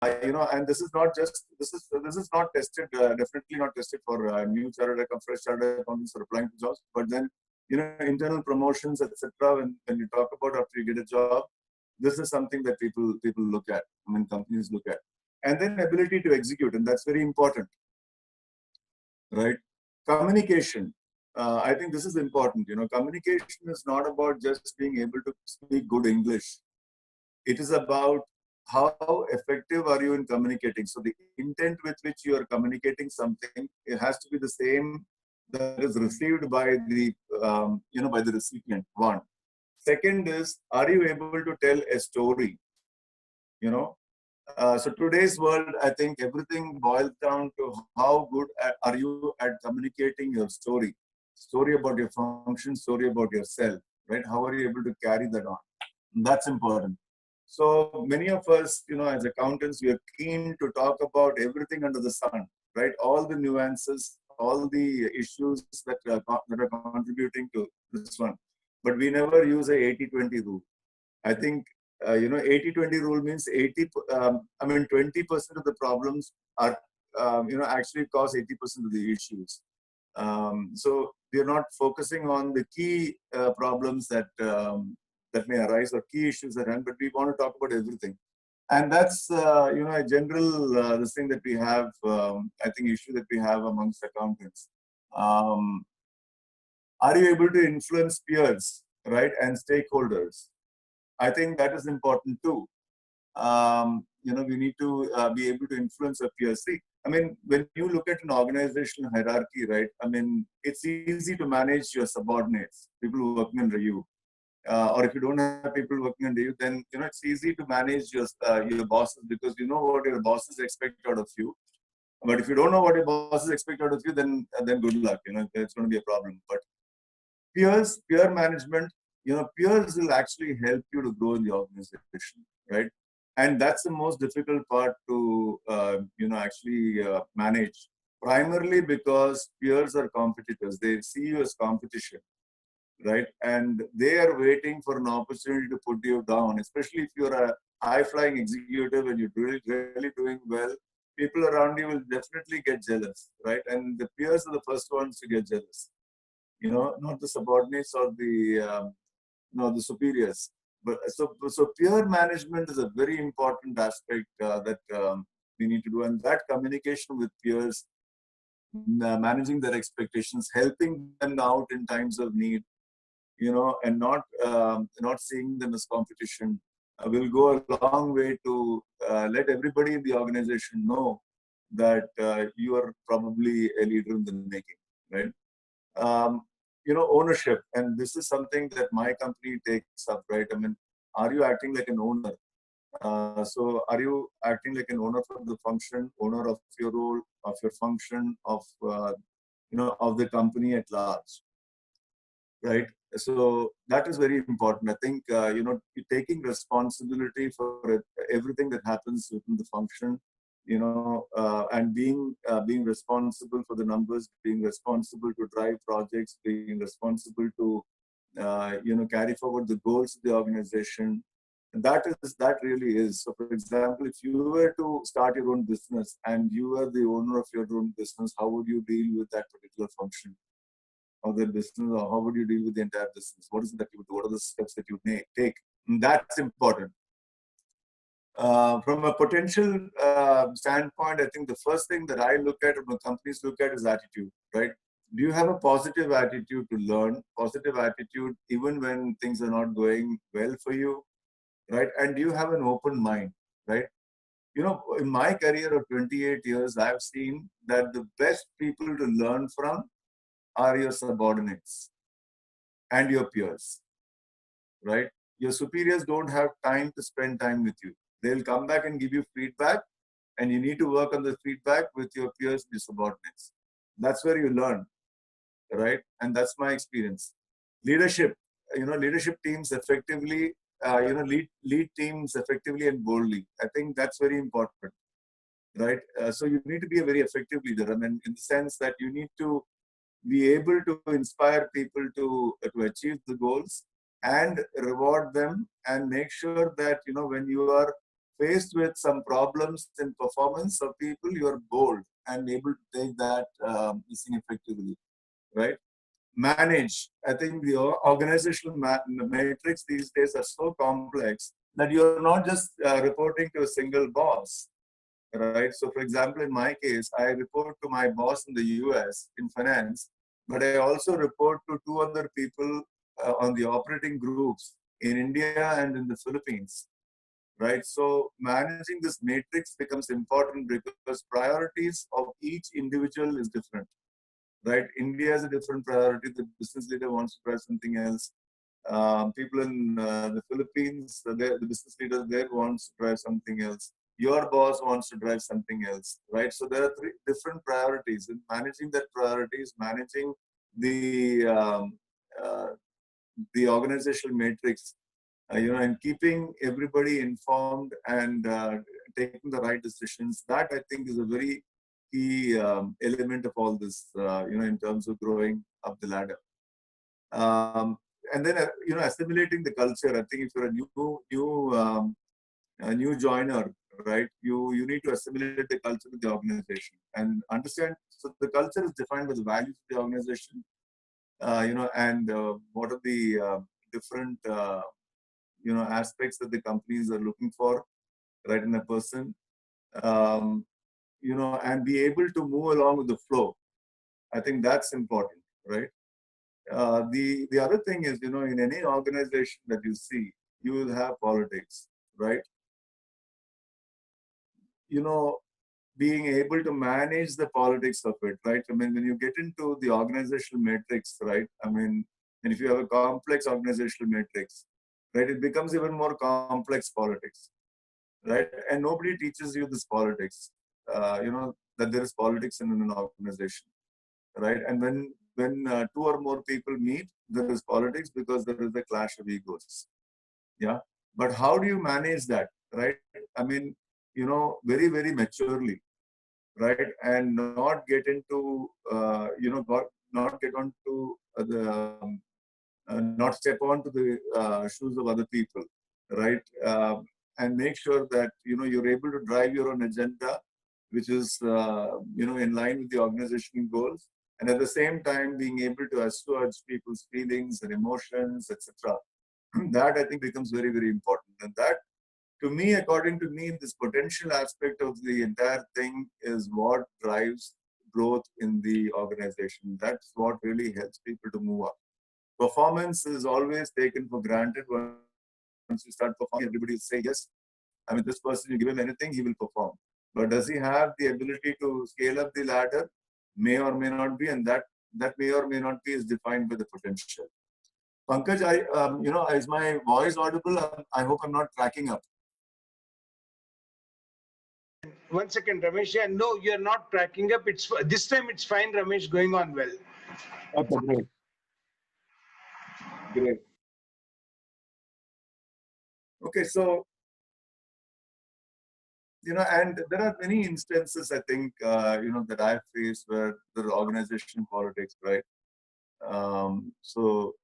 and this is not just this is not tested, definitely not tested for new chartered accountants, fresh chartered accountants are applying for jobs. But then, internal promotions, etc. When you talk about after you get a job, this is something that people look at. I mean, companies look at, and then ability to execute, and that's very important, right? Communication. I think this is important. Communication is not about just being able to speak good English. It is about how effective are you in communicating. So the intent with which you are communicating something, it has to be the same that is received by the by the recipient. One. Second is, are you able to tell a story? So today's world, I think everything boils down to how good are you at communicating your story about your function, story about yourself, right? How are you able to carry that on? That's important. So many of us, as accountants, we are keen to talk about everything under the sun, right? All the nuances, all the issues that are contributing to this one. But we never use a 80-20 rule. I think, 80-20 rule means 20% of the problems are, actually cause 80% of the issues. So we are not focusing on the key problems that may arise or key issues at hand, but we want to talk about everything. And that's, a general this thing that we have, I think, issue that we have amongst accountants. Are you able to influence peers, right, and stakeholders? I think that is important too. We need to be able to influence our peers. See, I mean, when you look at an organizational hierarchy, right, I mean, it's easy to manage your subordinates, people working under you. Or if you don't have people working under you, then, it's easy to manage your bosses because you know what your bosses expect out of you. But if you don't know what your bosses expect out of you, then good luck. It's going to be a problem. But peer management, peers will actually help you to grow in the organization, right? And that's the most difficult part to, actually manage. Primarily because peers are competitors. They see you as competition, right? And they are waiting for an opportunity to put you down, especially if you're a high-flying executive and you're really doing well. People around you will definitely get jealous, right? And the peers are the first ones to get jealous. Not the subordinates or the superiors. But so peer management is a very important aspect that we need to do, and that communication with peers, managing their expectations, helping them out in times of need, and not seeing them as competition, will go a long way to let everybody in the organization know that you are probably a leader in the making, right? Ownership, and this is something that my company takes up, right? I mean, are you acting like an owner? So are you acting like an owner for the function, owner of your role, of your function, of of the company at large, right? So that is very important. I think taking responsibility for everything that happens within the function, and being responsible for the numbers, being responsible to drive projects, being responsible to carry forward the goals of the organization. And that really is. So, for example, if you were to start your own business and you were the owner of your own business, how would you deal with that particular function of the business, or how would you deal with the entire business? What is it that you would do? What are the steps that you take? And that's important. From a potential standpoint, I think the first thing that I look at, when companies look at, is attitude, right? Do you have a positive attitude to learn, positive attitude even when things are not going well for you, right? And do you have an open mind, right? In my career of 28 years, I've seen that the best people to learn from are your subordinates and your peers, right? Your superiors don't have time to spend time with you. They'll come back and give you feedback, and you need to work on the feedback with your peers, your subordinates. That's where you learn, right? And that's my experience. Leadership, leadership teams effectively, lead teams effectively and boldly. I think that's very important, right? So you need to be a very effective leader. I mean, in the sense that you need to be able to inspire people to achieve the goals and reward them, and make sure that when you are faced with some problems in performance of people, you are bold and able to take that missing effectively, right? Manage. I think the organizational matrix these days are so complex that you're not just reporting to a single boss, right? So, for example, in my case, I report to my boss in the US in finance, but I also report to two other people on the operating groups in India and in the Philippines, right? So, managing this matrix becomes important because priorities of each individual is different, right? India has a different priority. The business leader wants to try something else. People in the Philippines, the business leader there wants to drive something else. Your boss wants to drive something else, right? So there are three different priorities. In managing that priorities, managing the uh, the organizational matrix, and keeping everybody informed and taking the right decisions. That I think is a very key element of all this, in terms of growing up the ladder. Um, and then assimilating the culture. I think if you're a new joiner, right, you need to assimilate the culture of the organization and understand. So the culture is defined by the values of the organization, and what are the different aspects that the companies are looking for, right, in a person, um, and be able to move along with the flow. I think that's important, right? The other thing is, in any organization that you see, you will have politics, right? You know, being able to manage the politics of it, right? I mean, when you get into the organizational matrix, right? I mean, and if you have a complex organizational matrix, right, it becomes even more complex politics, right? And nobody teaches you this politics, that there is politics in an organization, right? And when two or more people meet, there is politics because there is a clash of egos. Yeah. But how do you manage that, right? I mean, very, very maturely, right? And not get into, not get onto not step onto the shoes of other people, right? And make sure that, you're able to drive your own agenda, which is, in line with the organizational goals. And at the same time, being able to assuage people's feelings and emotions, etc. That I think becomes very, very important. And that, to me, according to me, this potential aspect of the entire thing is what drives growth in the organization. That's what really helps people to move up. Performance is always taken for granted. Once you start performing, everybody will say, yes, I mean, this person, you give him anything, he will perform. But does he have the ability to scale up the ladder? May or may not be, and that may or may not be is defined by the potential. Pankaj, is my voice audible? I hope I'm not cracking up. One second, Ramesh. Yeah, no, you're not cracking up. It's this time it's fine, Ramesh. Going on well. Okay, great. Great. Okay, so, and there are many instances, I think, that I've faced where there are organizational politics, right? So,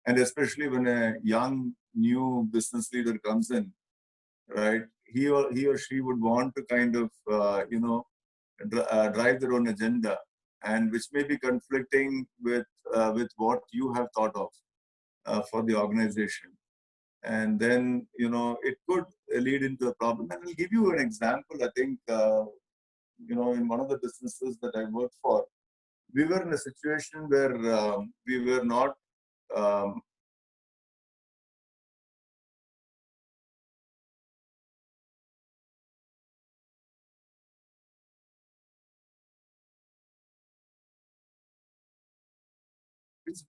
and especially when a young, new business leader comes in, right? He or she would want to kind of, drive their own agenda, and which may be conflicting with what you have thought of for the organization. And then, it could lead into a problem. And I'll give you an example. I think, in one of the businesses that I worked for, we were in a situation where we were not um,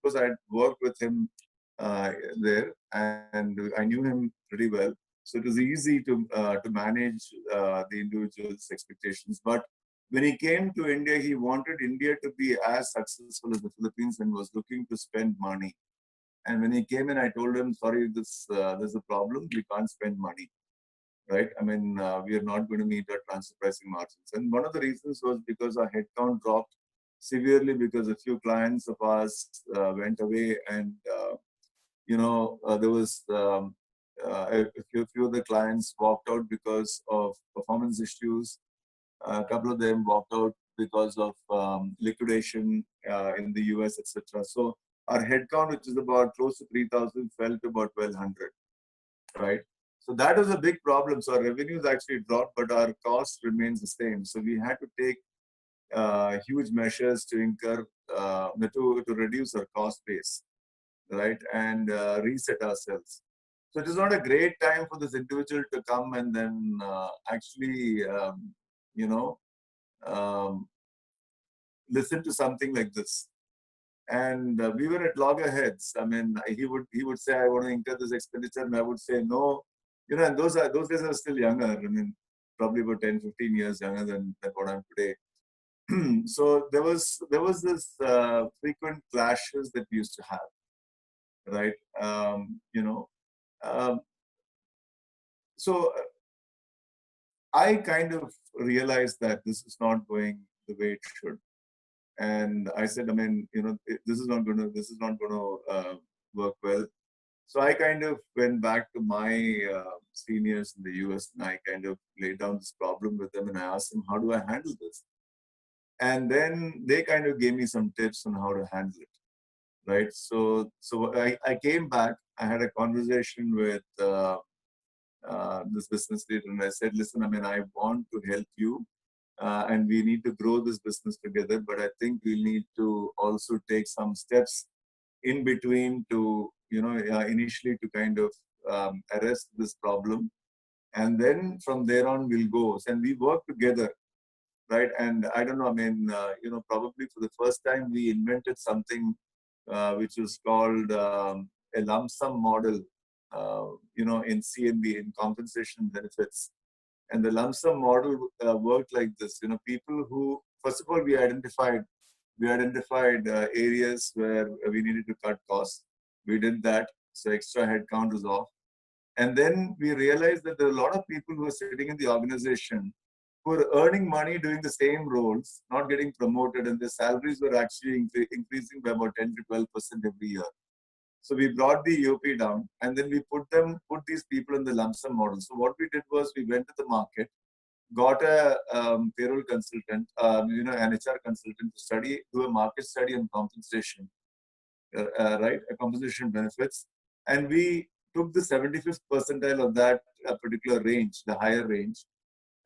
because I had worked with him there, and I knew him pretty well. So it was easy to manage the individual's expectations. But when he came to India, he wanted India to be as successful as the Philippines and was looking to spend money. And when he came in, I told him, sorry, there's a problem. We can't spend money, right? I mean, we are not going to meet our transfer pricing margins. And one of the reasons was because our headcount dropped severely because a few clients of ours went away, and there was a few of the clients walked out because of performance issues. A couple of them walked out because of liquidation in the US, etc. So our headcount, which is about close to 3,000, fell to about 1,200, right? So that was a big problem. So our revenues actually dropped, but our cost remains the same. So we had to take huge measures to to reduce our cost base, right, and reset ourselves. So it is not a great time for this individual to come and then actually, you know, um, listen to something like this. And we were at loggerheads. I mean, he would say, I want to incur this expenditure, and I would say no. You know, and those days I was still younger. I mean, probably about 10, 15 years younger than what I'm today. So there was this frequent clashes that we used to have, right? Um, so I kind of realized that this is not going the way it should. And I said, I mean, this is not going to work well. So I kind of went back to my seniors in the US, and I kind of laid down this problem with them, and I asked them, how do I handle this? And then they kind of gave me some tips on how to handle it, right? So I came back. I had a conversation with this business leader, and I said, listen, I mean, I want to help you, and we need to grow this business together, but I think we need to also take some steps in between to, initially to kind of arrest this problem. And then from there on, we'll go. And we work together, right? And I don't know, I mean, probably for the first time, we invented something which was called a lump sum model, in CNB, in compensation benefits. And the lump sum model worked like this. People who, first of all, we identified areas where we needed to cut costs. We did that, so extra headcount was off. And then we realized that there are a lot of people who are sitting in the organization who are earning money doing the same roles, not getting promoted, and their salaries were actually increasing by about 10 to 12% every year. So we brought the EOP down, and then we put these people in the lump sum model. So what we did was we went to the market, got a payroll consultant, an HR consultant to do a market study on compensation, right, a compensation benefits, and we took the 75th percentile of that particular range, the higher range,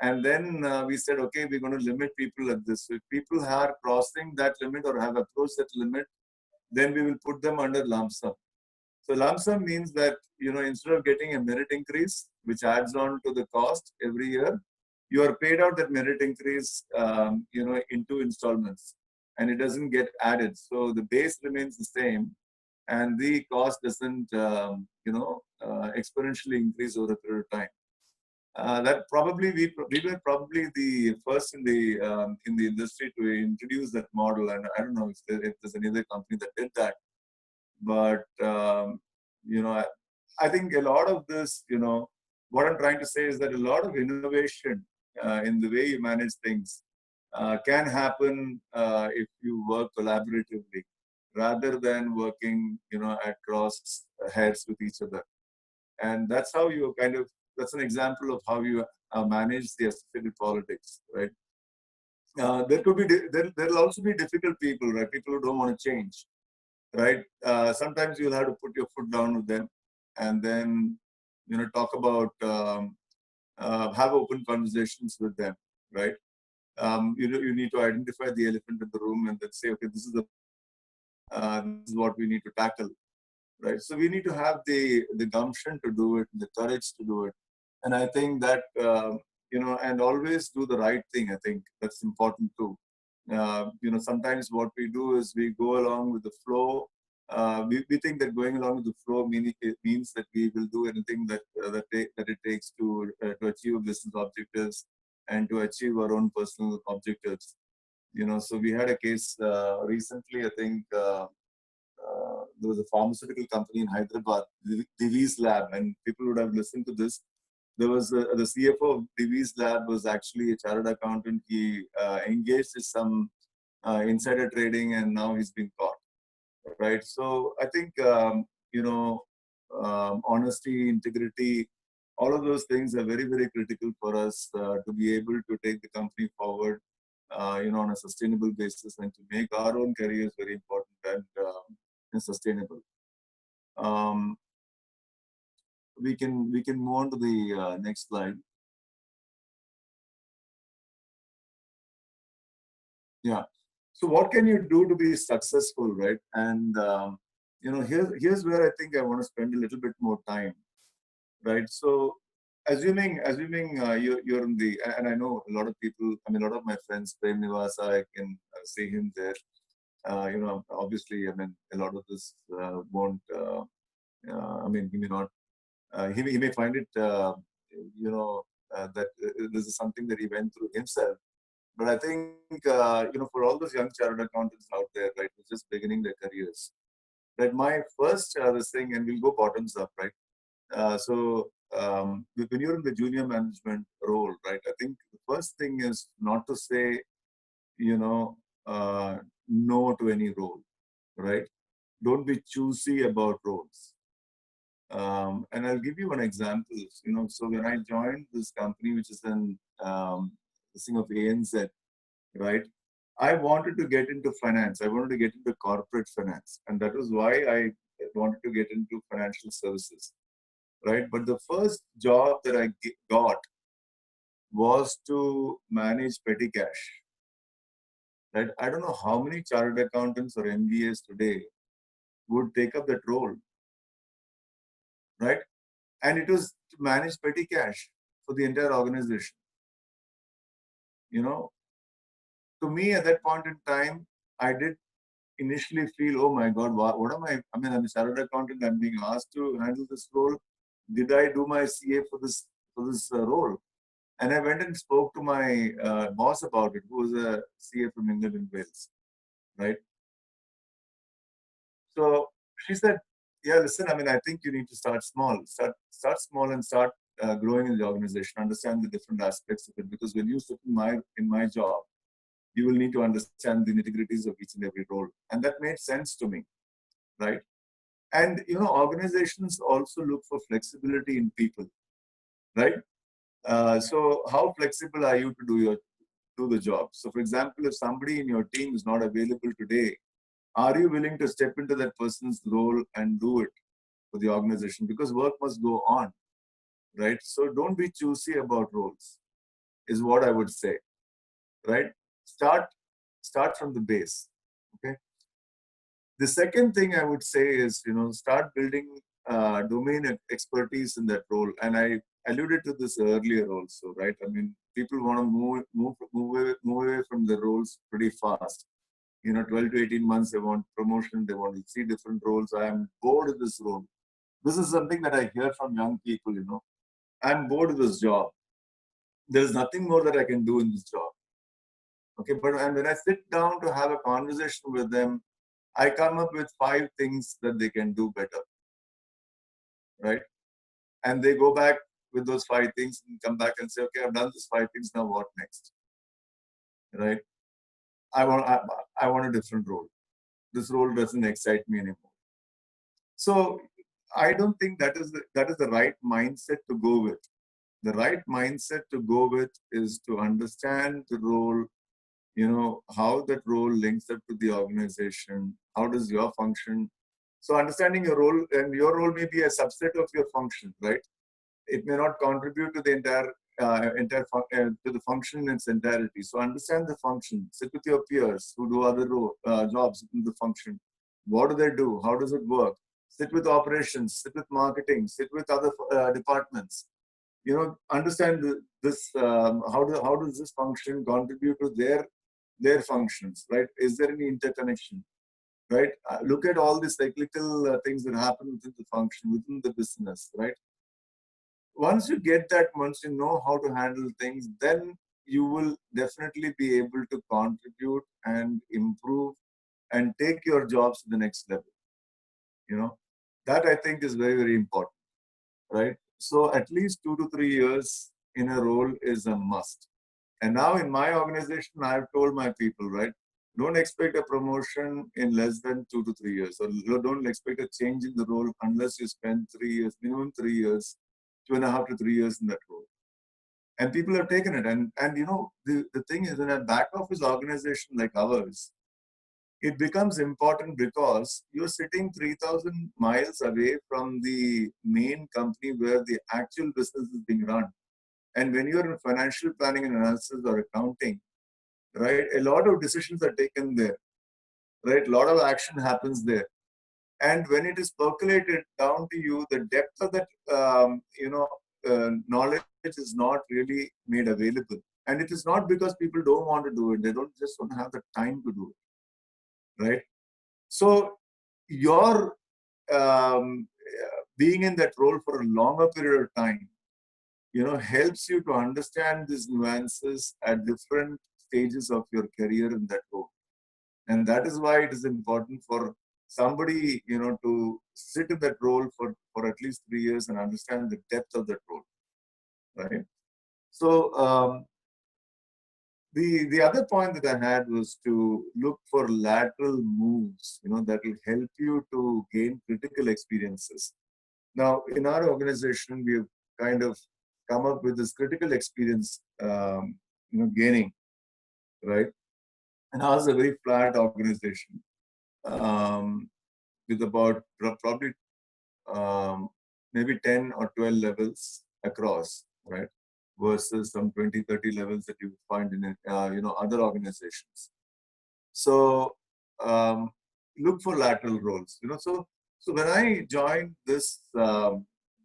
and then we said, okay, we're going to limit people at this. So if people are crossing that limit or have approached that limit, then we will put them under lump sum. So lump sum means that, instead of getting a merit increase, which adds on to the cost every year, you are paid out that merit increase, in two installments, and it doesn't get added. So the base remains the same, and the cost doesn't, exponentially increase over a period of time. That probably we were probably the first in the industry to introduce that model, and I don't know if there's any other company that did that. But I think a lot of this, what I'm trying to say is that a lot of innovation in the way you manage things can happen if you work collaboratively, rather than working, at cross heads with each other. And that's how you that's an example of how you manage the associated politics, right? There could be there'll also be difficult people, right? People who don't want to change, right? Sometimes you'll have to put your foot down with them, and then talk about have open conversations with them, right? You need to identify the elephant in the room and then say, okay, this is what we need to tackle, right? So we need to have the gumption to do it, the courage to do it, and I think that and always do the right thing. I think that's important too. Sometimes what we do is we go along with the flow. We think that going along with the flow means that we will do anything that it takes to achieve business objectives and to achieve our own personal objectives. So we had a case recently. I think there was a pharmaceutical company in Hyderabad, Divi's Lab, and people would have listened to this. There was the CFO of Divi's Lab was actually a chartered accountant. He engaged in some insider trading, and now he's been caught. Right. So I think honesty, integrity, all of those things are very, very critical for us to be able to take the company forward, on a sustainable basis and to make our own careers very important and sustainable. Um, we can move on to the next slide. Yeah. So what can you do to be successful, right? And here's where I think I want to spend a little bit more time, right? So assuming you're in the, and I know a lot of people, I mean, a lot of my friends, Prem Nivasa, I can see him there. Obviously, I mean, a lot of this won't. I mean, he may not. He may find it, that this is something that he went through himself. But I think, for all those young chartered accountants out there, right, who's just beginning their careers, right, my first this thing, and we'll go bottoms up, right? When you're in the junior management role, right, I think the first thing is not to say, no to any role, right? Don't be choosy about roles. And I'll give you an example. So when I joined this company, which is in this thing of ANZ, right? I wanted to get into finance. I wanted to get into corporate finance. And that was why I wanted to get into financial services, right? But the first job that I got was to manage petty cash, right? I don't know how many chartered accountants or MBAs today would take up that role, right? And it was to manage petty cash for the entire organization. To me at that point in time, I did initially feel, oh my God, what am I mean, I'm a chartered accountant, I'm being asked to handle this role. Did I do my CA for this role? And I went and spoke to my boss about it, who was a CA from England and Wales, right? So she said, yeah, listen, I mean, I think you need to start small. Start small and start growing in the organization, understand the different aspects of it. Because when you sit in my job, you will need to understand the nitty-gritties of each and every role. And that made sense to me, right? And, organizations also look for flexibility in people, right? So how flexible are you to do the job? So for example, if somebody in your team is not available today, are you willing to step into that person's role and do it for the organization? Because work must go on, right? So don't be choosy about roles, is what I would say, right? Start from the base, okay? The second thing I would say is, start building domain expertise in that role. And I alluded to this earlier also, right? I mean, people want to move away from the roles pretty fast. 12 to 18 months, they want promotion, they want to see different roles. I am bored of this role. This is something that I hear from young people, I'm bored of this job. There's nothing more that I can do in this job. Okay, but when I sit down to have a conversation with them, I come up with 5 things that they can do better, right? And they go back with those 5 things and come back and say, okay, I've done these 5 things, now what next, right? I want a different role. This role doesn't excite me anymore. So I don't think that is the right mindset to go with. The right mindset to go with is to understand the role, how that role links up to the organization, how does your function. So understanding your role, and your role may be a subset of your function, right? It may not contribute to the entire to the function in its entirety. So understand the function. Sit with your peers who do other jobs in the function. What do they do? How does it work? Sit with operations. Sit with marketing. Sit with other departments. Understand this. How does this function contribute to their functions? Right? Is there any interconnection? Right? Look at all the cyclical things that happen within the function, within the business. Right? Once you get that, once you know how to handle things, then you will definitely be able to contribute and improve and take your jobs to the next level. That I think is very, very important, right? So at least 2 to 3 years in a role is a must. And now in my organization, I've told my people, right? Don't expect a promotion in less than 2 to 3 years, or don't expect a change in the role unless you spend 3 years, minimum 3 years, 2.5 to 3 years in that role. And people have taken it. And you know, the thing is, in a back office organization like ours, it becomes important because you're sitting 3,000 miles away from the main company where the actual business is being run. And when you're in financial planning and analysis or accounting, right, a lot of decisions are taken there, right? A lot of action happens there. And when it is percolated down to you, the depth of that, knowledge is not really made available. And it is not because people don't want to do it. They don't have the time to do it, right? So your being in that role for a longer period of time, you know, helps you to understand these nuances at different stages of your career in that role. And that is why it is important for somebody, you know, to sit in that role for at least 3 years and understand the depth of that role, right? So the other point that I had was to look for lateral moves, you know, that will help you to gain critical experiences. Now, in our organization, we've kind of come up with this critical experience, gaining, right? And ours is a very flat organization, with about probably maybe 10 or 12 levels across, right? Versus some 20, 30 levels that you find in other organizations. So look for lateral roles. So when I joined this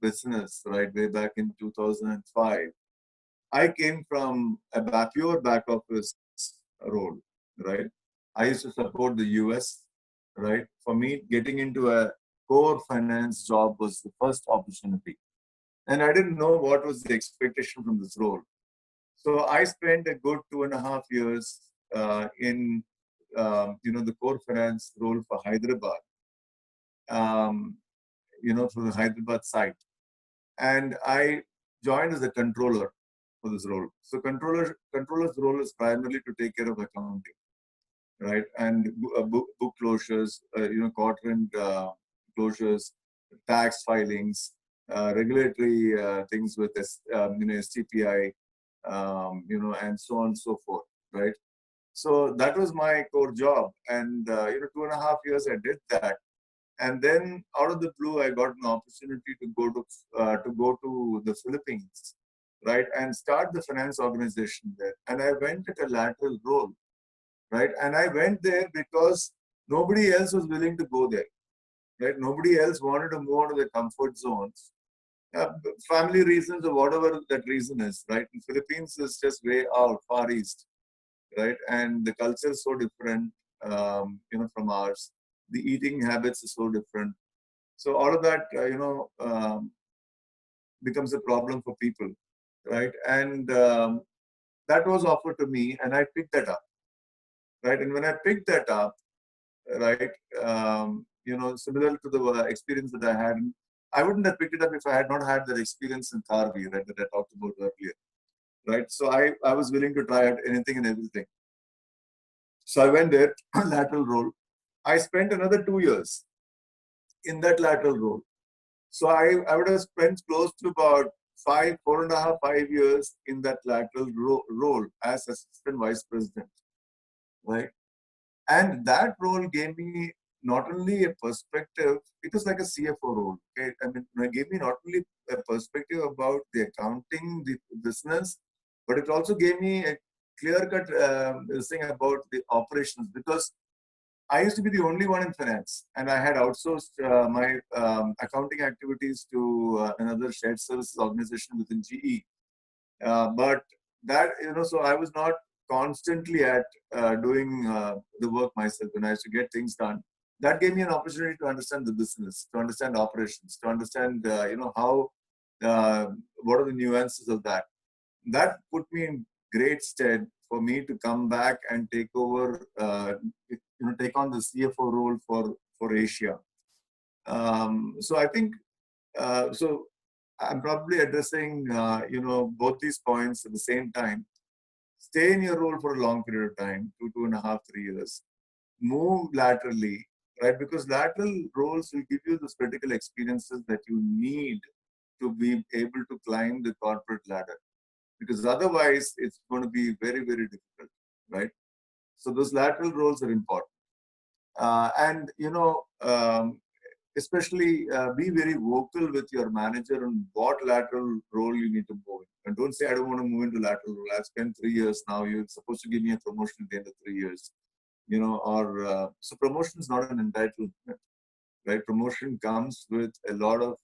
business, right, way back in 2005, I came from a pure back office role, right? I used to support the US, right? For me, getting into a core finance job was the first opportunity. And I didn't know what was the expectation from this role. So I spent a good 2.5 years in the core finance role for Hyderabad, for the Hyderabad site. And I joined as a controller for this role. So controller's role is primarily to take care of accounting, right? And book closures, quarter-end closures, tax filings, regulatory things with STPI, and so on and so forth, right? So that was my core job, and 2.5 years I did that, and then out of the blue I got an opportunity to go to the Philippines, right, and start the finance organization there, and I went at a lateral role, right, and I went there because nobody else was willing to go there, right? Nobody else wanted to move out of their comfort zones. Family reasons or whatever that reason is, right? In Philippines is just way out, far east, right? And the culture is so different, from ours. The eating habits are so different. So all of that, becomes a problem for people, right? And that was offered to me, and I picked that up, right? And when I picked that up, right, similar to the experience that I had, I wouldn't have picked it up if I had not had that experience in Karvi, right, that I talked about earlier, right? So I was willing to try out anything and everything. So I went there, lateral role. I spent another 2 years in that lateral role. So I would have spent close to about 4.5, 5 years in that lateral role as assistant vice president, right? And that role gave me not only a perspective, it was like a CFO role. Okay? I mean, it gave me not only a perspective about the accounting, the business, but it also gave me a clear-cut thing about the operations, because I used to be the only one in finance, and I had outsourced my accounting activities to another shared services organization within GE. But that, so I was not constantly at doing the work myself, and I used to get things done. That gave me an opportunity to understand the business, to understand operations, to understand, how, what are the nuances of that. That put me in great stead for me to come back and take over, take on the CFO role for Asia. So I think, so I'm probably addressing, both these points at the same time. stay in your role for a long period of time, 2.5, 3 years, move laterally, right? Because lateral roles will give you those critical experiences that you need to be able to climb the corporate ladder. Because otherwise, it's going to be very, very difficult, right? So those lateral roles are important. And, especially be very vocal with your manager on what lateral role you need to move in. And don't say, I don't want to move into lateral role. I've spent 3 years now. You're supposed to give me a promotion at the end of 3 years. So promotion is not an entitlement, right? Promotion comes with a lot of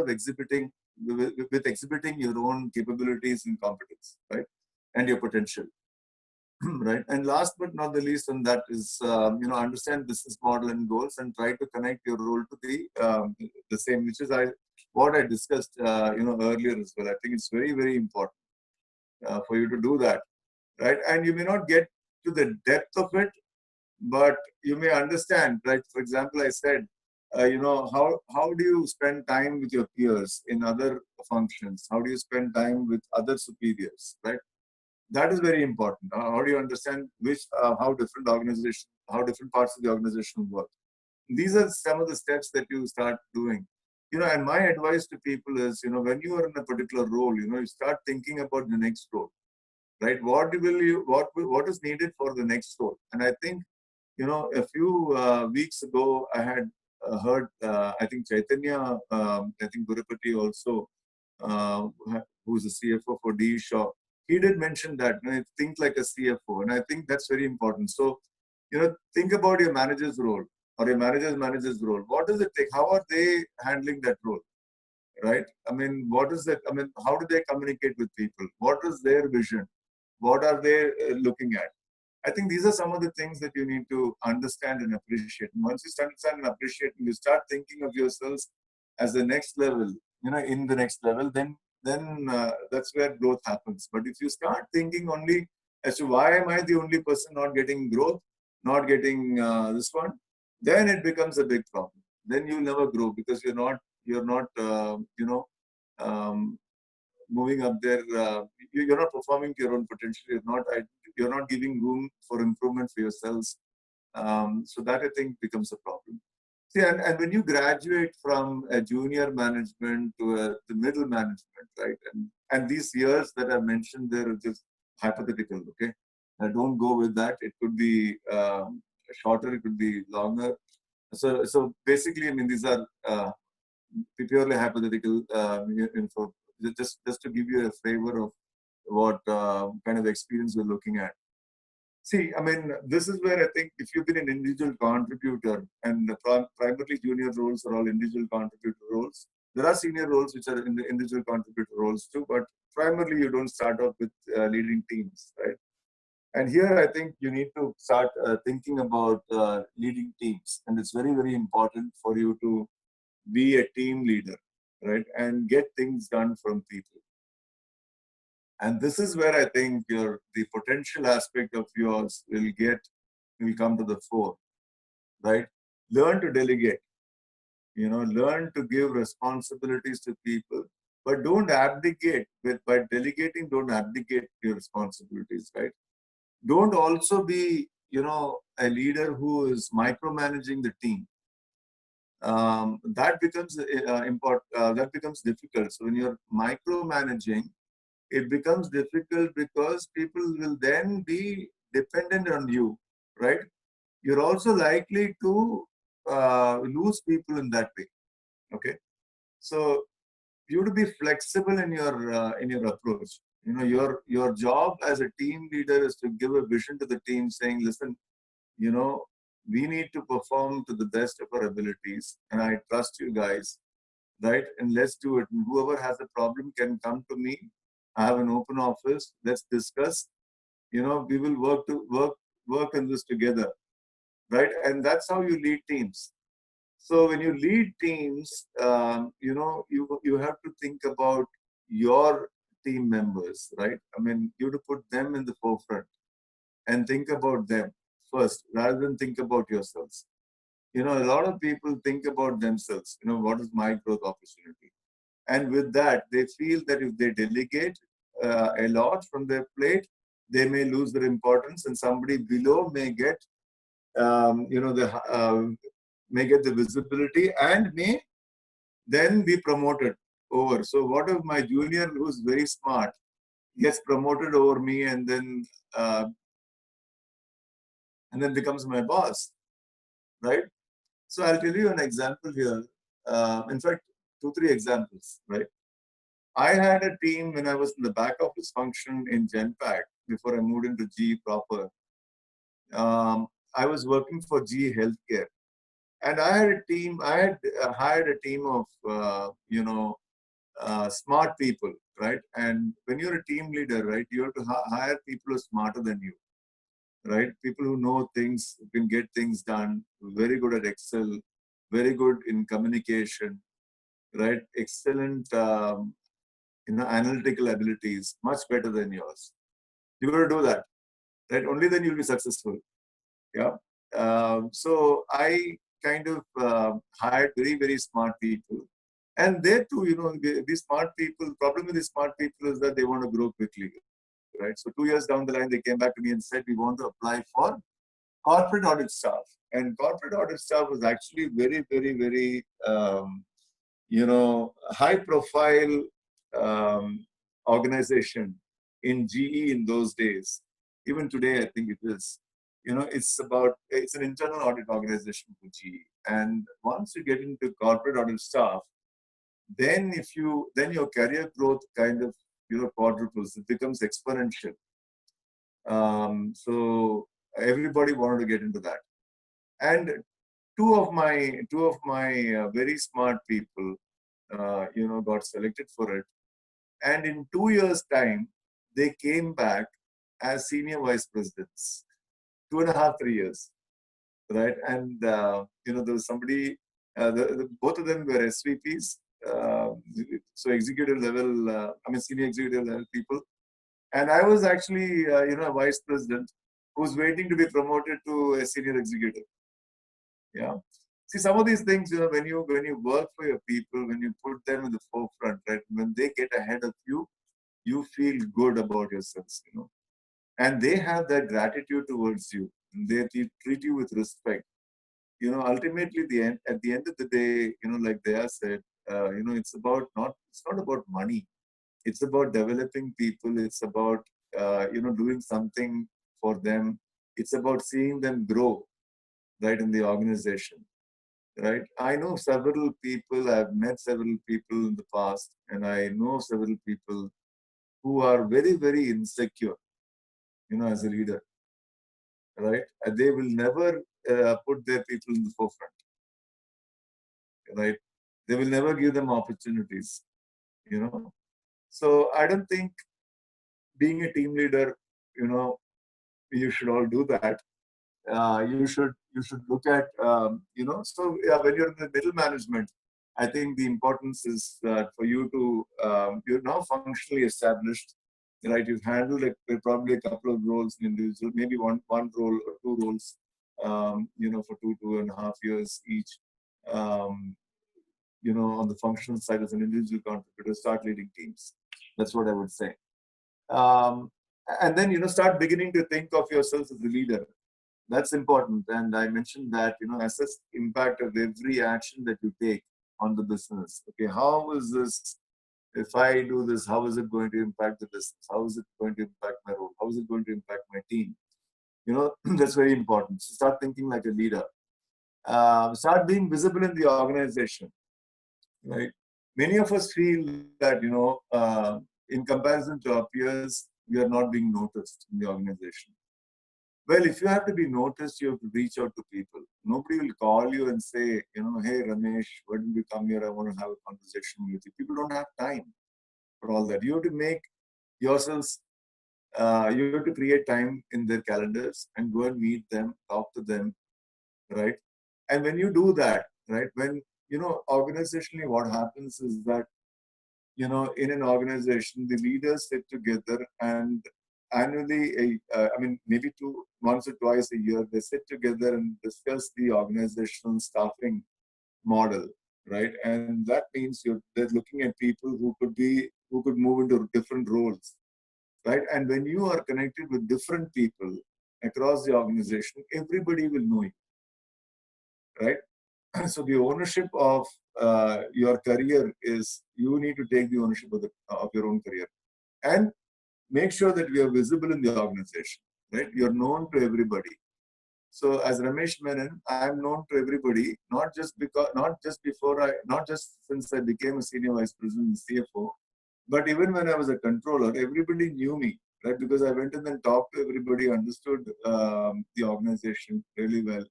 exhibiting with exhibiting your own capabilities and competence, right, and your potential. Right. And last but not the least on that is, understand business model and goals and try to connect your role to the same, which is what I discussed, earlier as well. I think it's very, very important for you to do that. Right. And you may not get to the depth of it, but you may understand, right? For example, I said, how do you spend time with your peers in other functions? How do you spend time with other superiors, right? That is very important. How do you understand how different parts of the organization work? These are some of the steps that you start doing. And my advice to people is, when you are in a particular role, you start thinking about the next role, right? What is needed for the next role? And I think, a few weeks ago, I had heard, I think Chaitanya, I think Gurupati also, who's the CFO for D. Shaw, he did mention that, think like a CFO. And I think that's very important. So, think about your manager's role or your manager's role. What does it take? How are they handling that role? Right? I mean, how do they communicate with people? What is their vision? What are they looking at? I think these are some of the things that you need to understand and appreciate. And once you understand and appreciate, and you start thinking of yourselves as the next level, in the next level, then that's where growth happens. But if you start thinking only as to why am I the only person not getting growth, not getting this one, then it becomes a big problem. Then you'll never grow because you're not moving up there. You're not performing to your own potential. You're not giving room for improvement for yourselves. So that I think becomes a problem. See, and when you graduate from a junior management to the middle management, right? And these years that I mentioned, they're just hypothetical, okay? Don't go with that. It could be shorter, it could be longer. So basically, I mean, these are purely hypothetical info, just to give you a flavor of what kind of experience we're looking at. See, I mean, this is where I think if you've been an individual contributor, and the primarily junior roles are all individual contributor roles. There are senior roles which are in the individual contributor roles too, but primarily you don't start off with leading teams, right? And here I think you need to start thinking about leading teams. And it's very, very important for you to be a team leader, right? And get things done from people. And this is where I think the potential aspect of yours will come to the fore, right? Learn to delegate, learn to give responsibilities to people, but don't abdicate. By delegating, don't abdicate your responsibilities, right? Don't also be, a leader who is micromanaging the team. That becomes important. That becomes difficult. So when you're micromanaging, it becomes difficult because people will then be dependent on you, right? You're also likely to lose people in that way. Okay, so you have to be flexible in your approach. Your job as a team leader is to give a vision to the team, saying, "Listen, we need to perform to the best of our abilities, and I trust you guys, right? And let's do it. And whoever has a problem can come to me. I have an open office. Let's discuss. We will work on this together, right? And that's how you lead teams. So when you lead teams, you have to think about your team members, right? I mean, you have to put them in the forefront and think about them first, rather than think about yourselves. A lot of people think about themselves. What is my growth opportunity? And with that, they feel that if they delegate, a lot from their plate, they may lose their importance, and somebody below may get, may get the visibility and may then be promoted over. So what if my junior who's very smart gets promoted over me uh, and then becomes my boss, right? So I'll tell you an example here. In fact, 2, 3 examples, right? I had a team when I was in the back office function in Genpact before I moved into GE proper. I was working for GE Healthcare, and I had a team. I had hired a team of smart people, right? And when you're a team leader, right, you have to hire people who are smarter than you, right? People who know things, who can get things done, very good at Excel, very good in communication, right? Excellent, analytical abilities, much better than yours. You got to do that, right? Only then you'll be successful. Yeah. So I kind of hired very, very smart people. And there too, these smart people, problem with these smart people is that they want to grow quickly, right? So 2 years down the line, they came back to me and said, we want to apply for corporate audit staff. And corporate audit staff was actually very, very, very, high profile organization in GE in those days. Even today, I think it is. It's an internal audit organization for GE. And once you get into corporate audit staff, then your career growth kind of, quadruples. It becomes exponential. So everybody wanted to get into that. And two of my very smart people, got selected for it. And in 2 years' time, they came back as senior vice presidents. 2.5, 3 years, right? And there was somebody. Both of them were SVPs, so executive level. Senior executive level people. And I was actually, a vice president who's waiting to be promoted to a senior executive. Yeah. See, some of these things, when you work for your people, when you put them in the forefront, right, when they get ahead of you, you feel good about yourselves, and they have that gratitude towards you. They treat you with respect. Ultimately, at the end of the day, like Daya said, it's not about money. It's about developing people. It's about, doing something for them. It's about seeing them grow, right, in the organization. Right. I know several people, I've met several people in the past, and I know several people who are very, very insecure, as a leader. Right. And they will never put their people in the forefront. Right. They will never give them opportunities, So I don't think being a team leader, you should all do that. You should look at, so yeah, when you're in the middle management, I think the importance is that for you to, you're now functionally established, right? You've handled probably a couple of roles in individual, maybe one role or 2 roles, for 2.5 years each, on the functional side as an individual contributor, start leading teams. That's what I would say. And then, start beginning to think of yourself as a leader. That's important. And I mentioned that, assess impact of every action that you take on the business. Okay, how is this, if I do this, how is it going to impact the business? How is it going to impact my role? How is it going to impact my team? That's very important. So start thinking like a leader. Start being visible in the organization, right? Many of us feel that, in comparison to our peers, we are not being noticed in the organization. Well, if you have to be noticed, you have to reach out to people. Nobody will call you and say, hey, Ramesh, why don't you come here? I want to have a conversation with you. People don't have time for all that. You have to make yourselves, you have to create time in their calendars and go and meet them, talk to them, right? And when you do that, right, when, organizationally what happens is that, in an organization, the leaders sit together and annually, maybe once or twice a year, they sit together and discuss the organizational staffing model, right? And that means they're looking at people who could move into different roles, right? And when you are connected with different people across the organization, everybody will know you, right? So the ownership of your career is, you need to take the ownership of your own career and make sure that you are visible in the organization, right? You're known to everybody. So as Ramesh Menon, I am known to everybody, not just since I became a senior vice president and CFO, but even when I was a controller, everybody knew me, right? Because I went in and talked to everybody, understood the organization really well,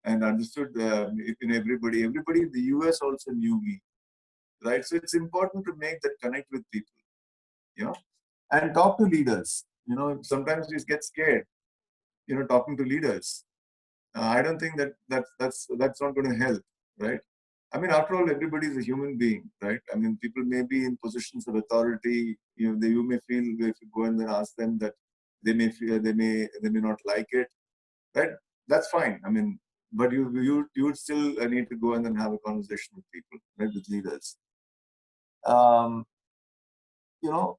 and understood everybody. Everybody in the US also knew me, right? So it's important to make that connect with people, you know, and talk to leaders. You know, sometimes we get scared, you know, talking to leaders. I don't think that's not going to help, right? I mean, after all, everybody is a human being, right? I mean, people may be in positions of authority. You know, you may feel, if you go and then ask them, that they may feel, they may not like it, right? That's fine. I mean, but you would still need to go and then have a conversation with people, right? With leaders. Um, you know,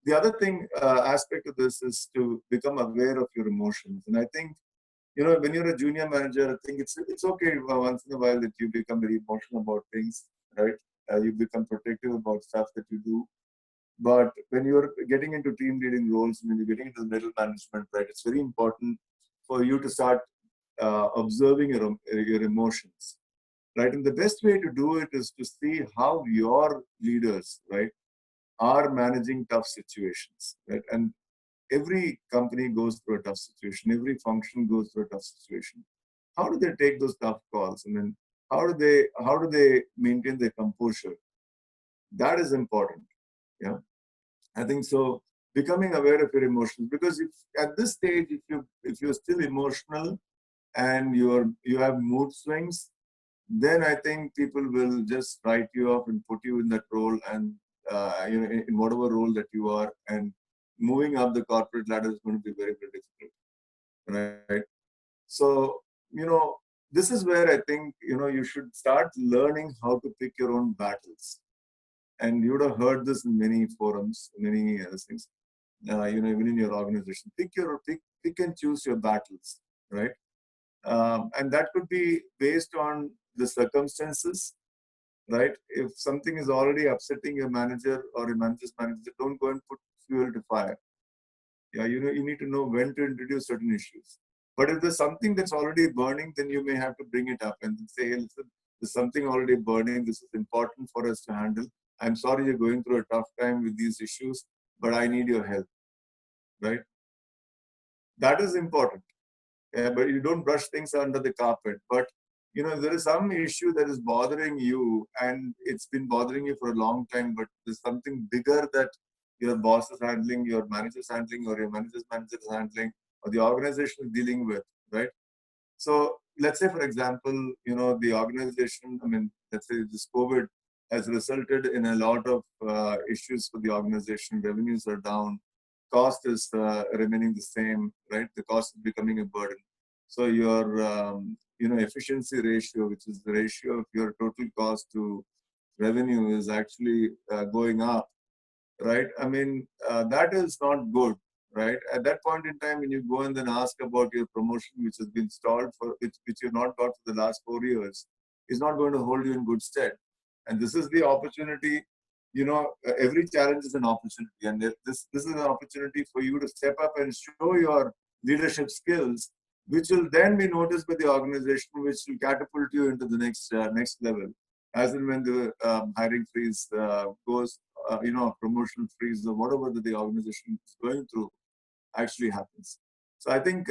the other thing aspect of this is to become aware of your emotions, and I think, you know, when you're a junior manager, I think it's okay once in a while that you become very emotional about things, right? You become protective about stuff that you do. But when you're getting into team leading roles, when you're getting into middle management, right, it's very important for you to start observing your emotions, right? And the best way to do it is to see how your leaders, right, are managing tough situations, right? And every company goes through a tough situation. Every function goes through a tough situation. How do they take those tough calls? I mean, how do they maintain their composure? That is important. Yeah, I think so. Becoming aware of your emotions, because if at this stage, if you're still emotional and you have mood swings, then I think people will just write you off and put you in that role, and you know, in whatever role that you are, and moving up the corporate ladder is going to be very, very difficult, right? So, you know, this is where I think, you know, you should start learning how to pick your own battles. And you would have heard this in many forums, many things. You know, even in your organization, pick and choose your battles, right? And that could be based on the circumstances, right? If something is already upsetting your manager or your manager's manager, don't go and put fuel to fire. Yeah, you know, you need to know when to introduce certain issues. But if there's something that's already burning, then you may have to bring it up and say, hey, listen, there's something already burning. This is important for us to handle. I'm sorry you're going through a tough time with these issues, but I need your help, right? That is important. But you don't brush things under the carpet. But you know, there is some issue that is bothering you, and it's been bothering you for a long time. But there's something bigger that your boss is handling, your manager is handling, or your manager's manager is handling, or the organization is dealing with, right? So let's say, for example, you know, the organization. I mean, let's say this COVID has resulted in a lot of issues for the organization. Revenues are down, cost is remaining the same, right? The cost is becoming a burden. So your you know, efficiency ratio, which is the ratio of your total cost to revenue, is actually going up, right? I mean, that is not good, right? At that point in time, when you go and then ask about your promotion, which has been stalled for, which you've not got for the last 4 years, is not going to hold you in good stead. And this is the opportunity. You know, every challenge is an opportunity, and this is an opportunity for you to step up and show your leadership skills, which will then be noticed by the organization, which will catapult you into the next level. As and when the hiring freeze goes, you know, promotion freeze or whatever that the organization is going through actually happens. So I think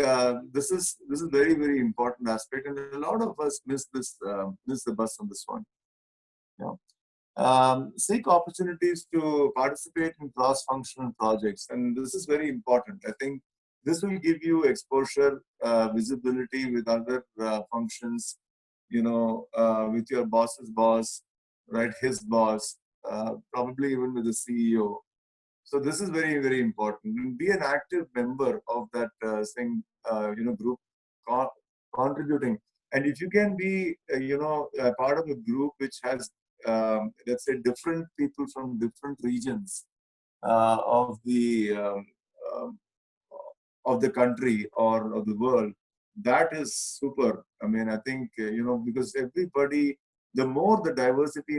this is very, very important aspect, and a lot of us miss the bus on this one. Yeah. Seek opportunities to participate in cross-functional projects, and this is very important. I think this will give you exposure, visibility with other functions, you know, with your boss's boss, right, his boss, probably even with the CEO. So this is very, very important. And be an active member of that you know, group, co contributing. And if you can be, you know, a part of a group which has, let's say, different people from different regions, of the um, of the country or of the world, that is super. I mean, I think because everybody, the more the diversity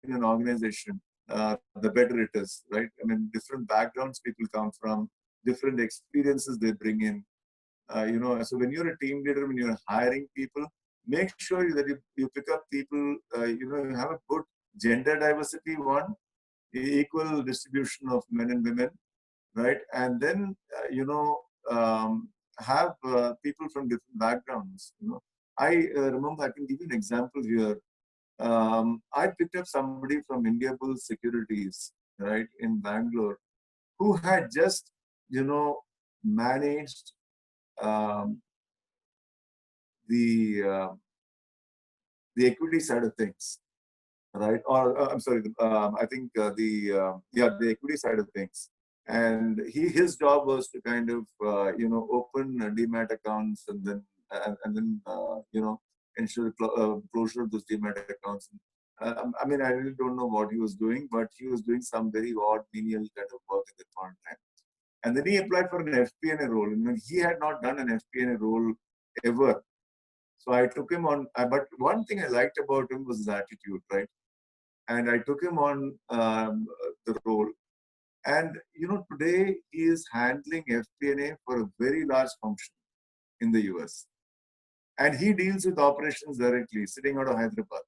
in an organization, the better it is, right? I mean, different backgrounds people come from, different experiences they bring in. So when you're a team leader, when you're hiring people, make sure that you pick up people. You have a good gender diversity one, equal distribution of men and women, right? And then have people from different backgrounds. I remember, I can give you an example here. I picked up somebody from Indiabulls Securities, right, in Bangalore, who had just managed um, the uh, the equity side of things, right? Or I'm sorry, I think the equity side of things. And his job was to kind of open demat accounts and then ensure closure of those demat accounts. I mean, I really don't know what he was doing, but he was doing some very odd menial kind of work at that point in time. And then he applied for an FP&A role. And he had not done an FP&A role ever. So I took him on. But one thing I liked about him was his attitude, right? And I took him on the role. And today he is handling FP&A for a very large function in the US, and he deals with operations directly, sitting out of Hyderabad.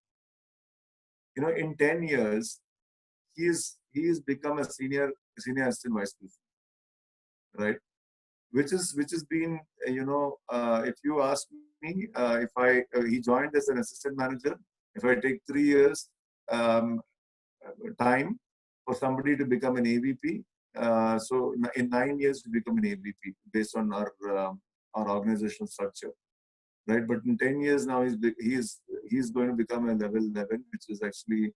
In 10 years, he's become a senior assistant vice president, right? Which has been if you ask me, if he joined as an assistant manager. If I take 3 years um, time for somebody to become an AVP. So in 9 years to become an AVP based on our organizational structure, right? But in 10 years now he's going to become a level 11, which is actually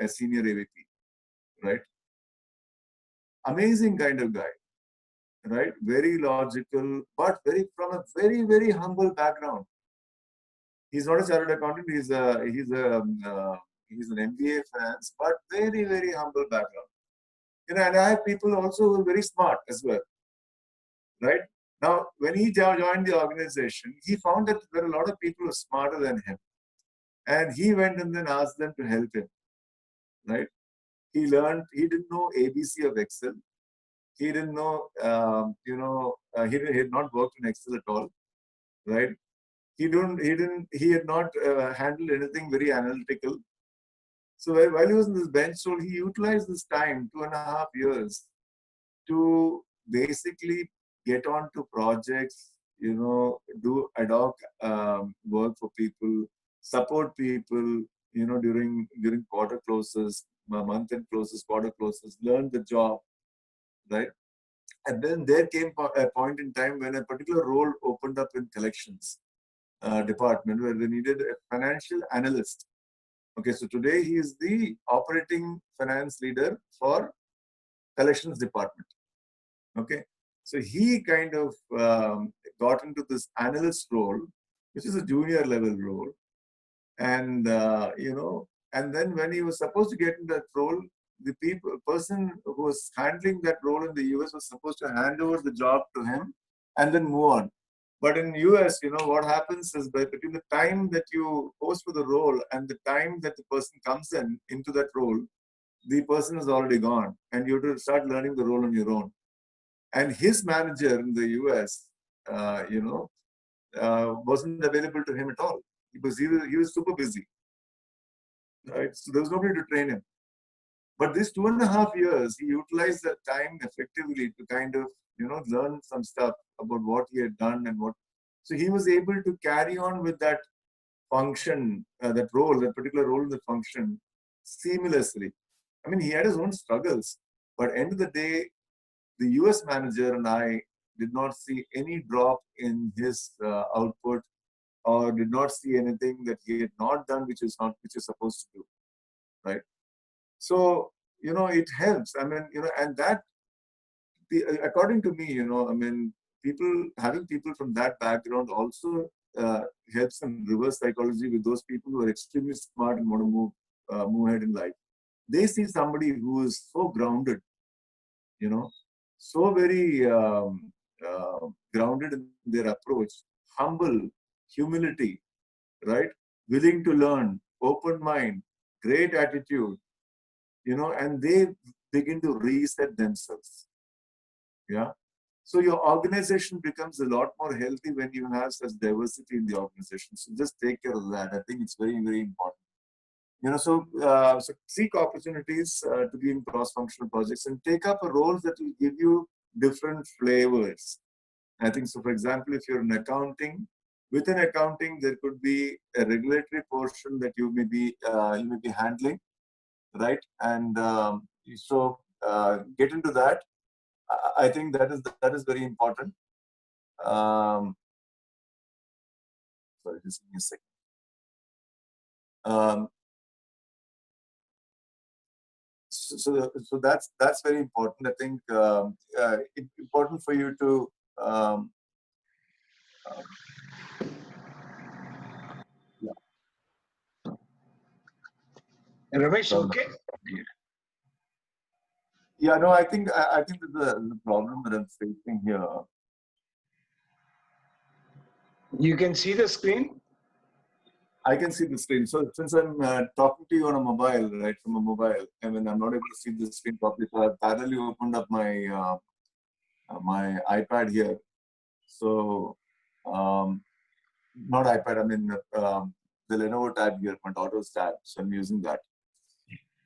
a senior AVP, right? Amazing kind of guy, right? Very logical, but from a very humble background. He's not a chartered accountant. He's an MBA finance, but very humble background. And I have people also who are very smart as well, right? Now, when he joined the organization, he found that there are a lot of people who are smarter than him. And he went and then asked them to help him, right? He didn't know ABC of Excel. He didn't know, he had not worked in Excel at all, right? He had not handled anything very analytical. So while he was in this bench role, he utilized this time, 2.5 years, to basically get onto projects, do ad hoc work for people, support people, during quarter closes, month end closes, quarter closes, learn the job, right? And then there came a point in time when a particular role opened up in collections department where they needed a financial analyst. Okay, so today he is the operating finance leader for collections department. Okay, so he kind of got into this analyst role, which is a junior level role, and and then when he was supposed to get in that role, the person who was handling that role in the US was supposed to hand over the job to him and then move on. But in US, what happens is that between the time that you post for the role and the time that the person comes into that role, the person is already gone, and you have to start learning the role on your own. And his manager in the US, wasn't available to him at all because he was super busy, right? So there was nobody to train him. But this 2.5 years, he utilized that time effectively to kind of, learn some stuff about what he had done and what. So he was able to carry on with that function, that particular role in the function seamlessly. I mean, he had his own struggles, but end of the day, the US manager and I did not see any drop in his output, or did not see anything that he had not done which is supposed to do, right? So it helps. I mean, and that, according to me, I mean, having people from that background also helps in reverse psychology with those people who are extremely smart and want to move ahead in life. They see somebody who is so grounded, you know, so very grounded in their approach, humble, humility, right? Willing to learn, open mind, great attitude, you know, and they begin to reset themselves. Yeah. So your organization becomes a lot more healthy when you have such diversity in the organization. So just take care of that. I think it's very, very important. You know, so seek opportunities to be in cross-functional projects and take up roles that will give you different flavors. I think so. For example, if you're in accounting, within accounting, there could be a regulatory portion that you may be handling, right? And get into that. I think that is very important. Um, Sorry, just give me a second. Um, so that's very important. I think it's important for you to um, yeah. Ramesh, okay? Yeah, no, I think the problem that I'm facing here. You can see the screen? I can see the screen. So since I'm talking to you on a mobile, right, from a mobile, I mean, I'm not able to see the screen properly. So I've parallelly opened up my iPad here. So not iPad, I mean the Lenovo tab here, my daughter's tab. So I'm using that.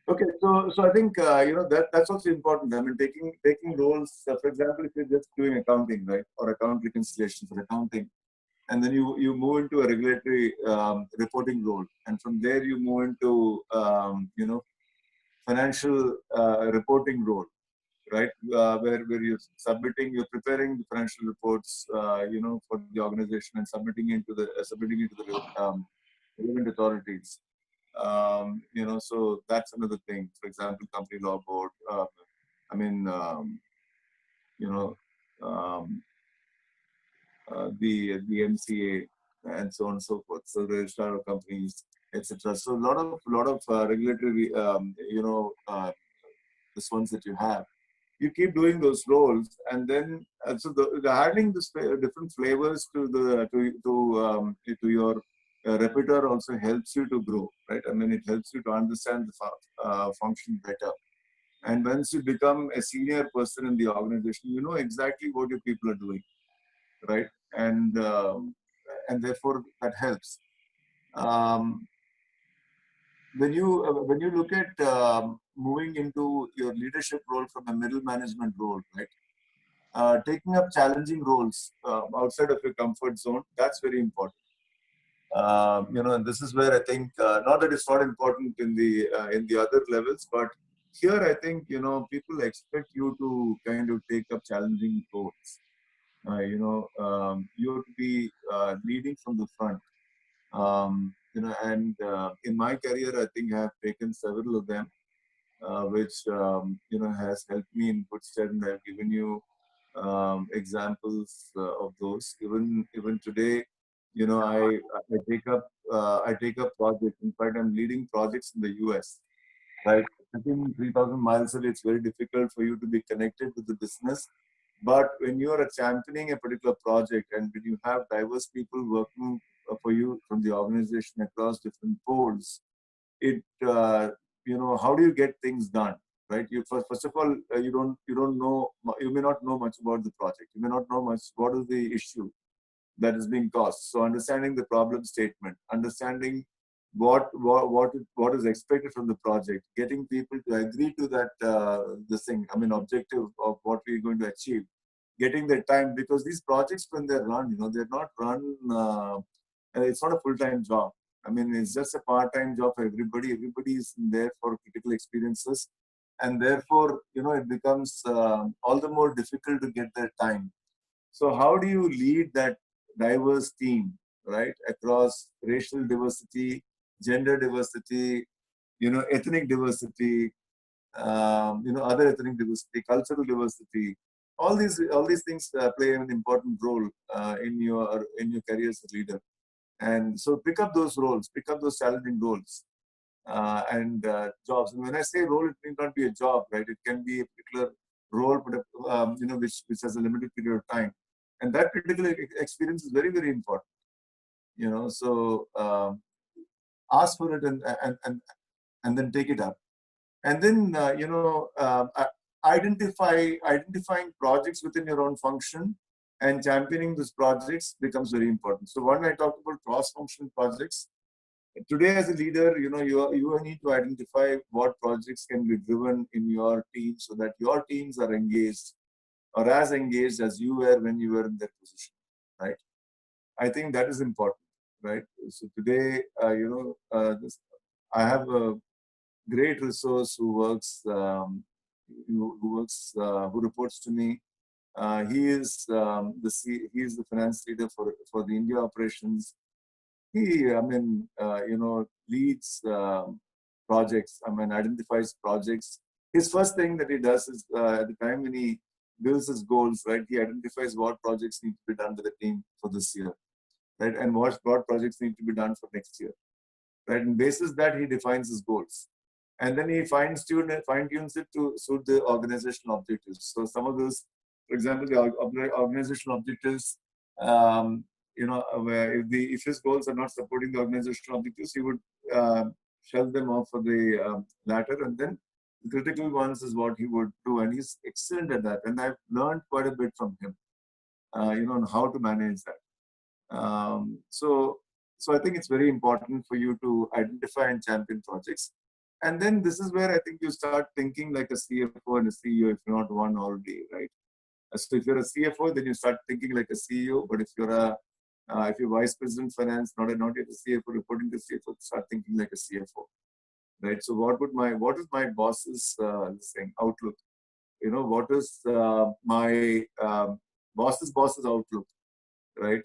Okay, so I think you know that's also important. I mean, taking roles. For example, if you're just doing accounting, right, or account reconciliation for accounting, and then you move into a regulatory reporting role, and from there you move into you know, financial reporting role, right, you're preparing the financial reports, you know, for the organization and submitting into the relevant authorities. You know, so that's another thing. For example, company law board. I mean, you know, um, the MCA and so on and so forth. So the registrar of companies, etc. So a lot of regulatory, you know, this ones that you have. You keep doing those roles, and then so the adding this different flavors to to your repertoire also helps you to grow, right? I mean, it helps you to understand the function better. And once you become a senior person in the organization, you know exactly what your people are doing, right? And therefore that helps. Um, when you look at moving into your leadership role from a middle management role, right? Taking up challenging roles outside of your comfort zone, that's very important. You know, and this is where I think not that it's not important in the other levels, but here I think, you know, people expect you to kind of take up challenging roles. You know, you have to be leading from the front. You know, and in my career, I think I have taken several of them, which you know, has helped me in good stead, and I've given you examples of those. Even today, you know, I take up projects. In fact, I'm leading projects in the US. Right, sitting 3,000 miles away, it's very difficult for you to be connected with the business. But when you are championing a particular project, and when you have diverse people working for you from the organization across different poles, it you know, how do you get things done, right? You first of all, you don't know, you may not know much about the project, you may not know much what is the issue that is being caused. So understanding the problem statement, understanding what is expected from the project, getting people to agree to that this thing, I mean, objective of what we're going to achieve, getting the time, because these projects, when they're run, you know, they're not run it's not a full-time job. I mean, it's just a part-time job for everybody. Everybody is there for critical experiences, and therefore, you know, it becomes all the more difficult to get their time. So how do you lead that diverse team, right, across racial diversity, gender diversity, you know, ethnic diversity, you know, other ethnic diversity, cultural diversity? All these things play an important role in your career as a leader. And so pick up those roles, pick up those challenging roles and jobs. And when I say role, it may not be a job, right? It can be a particular role, but which has a limited period of time, and that critical experience is very, very important. So ask for it and then take it up, and then identifying projects within your own function and championing these projects becomes very important. So when I talked about cross-functional projects, today as a leader, you need to identify what projects can be driven in your team so that your teams are engaged or as engaged as you were when you were in that position, right? I think that is important, right? So today, I have a great resource who reports to me. He is he is the finance leader for the India operations. He, leads projects. Identifies projects. His first thing that he does is at the time when he builds his goals, right? He identifies what projects need to be done with the team for this year, right? And what projects need to be done for next year, right? And basis that he defines his goals, and then he fine tunes it to suit the organizational objectives. So some of those, for example, the organizational objectives. Where if his goals are not supporting the organizational objectives, he would shelve them off for the latter, and then the critical ones is what he would do, and he's excellent at that. And I've learned quite a bit from him, on how to manage that. So I think it's very important for you to identify and champion projects, and then this is where I think you start thinking like a CFO and a CEO, if you're not one already, right? So if you're a CFO, then you start thinking like a CEO. But if you're vice president finance, not yet a CFO, reporting to CFO, start thinking like a CFO, right? So what is my boss's outlook? What is my boss's outlook, right?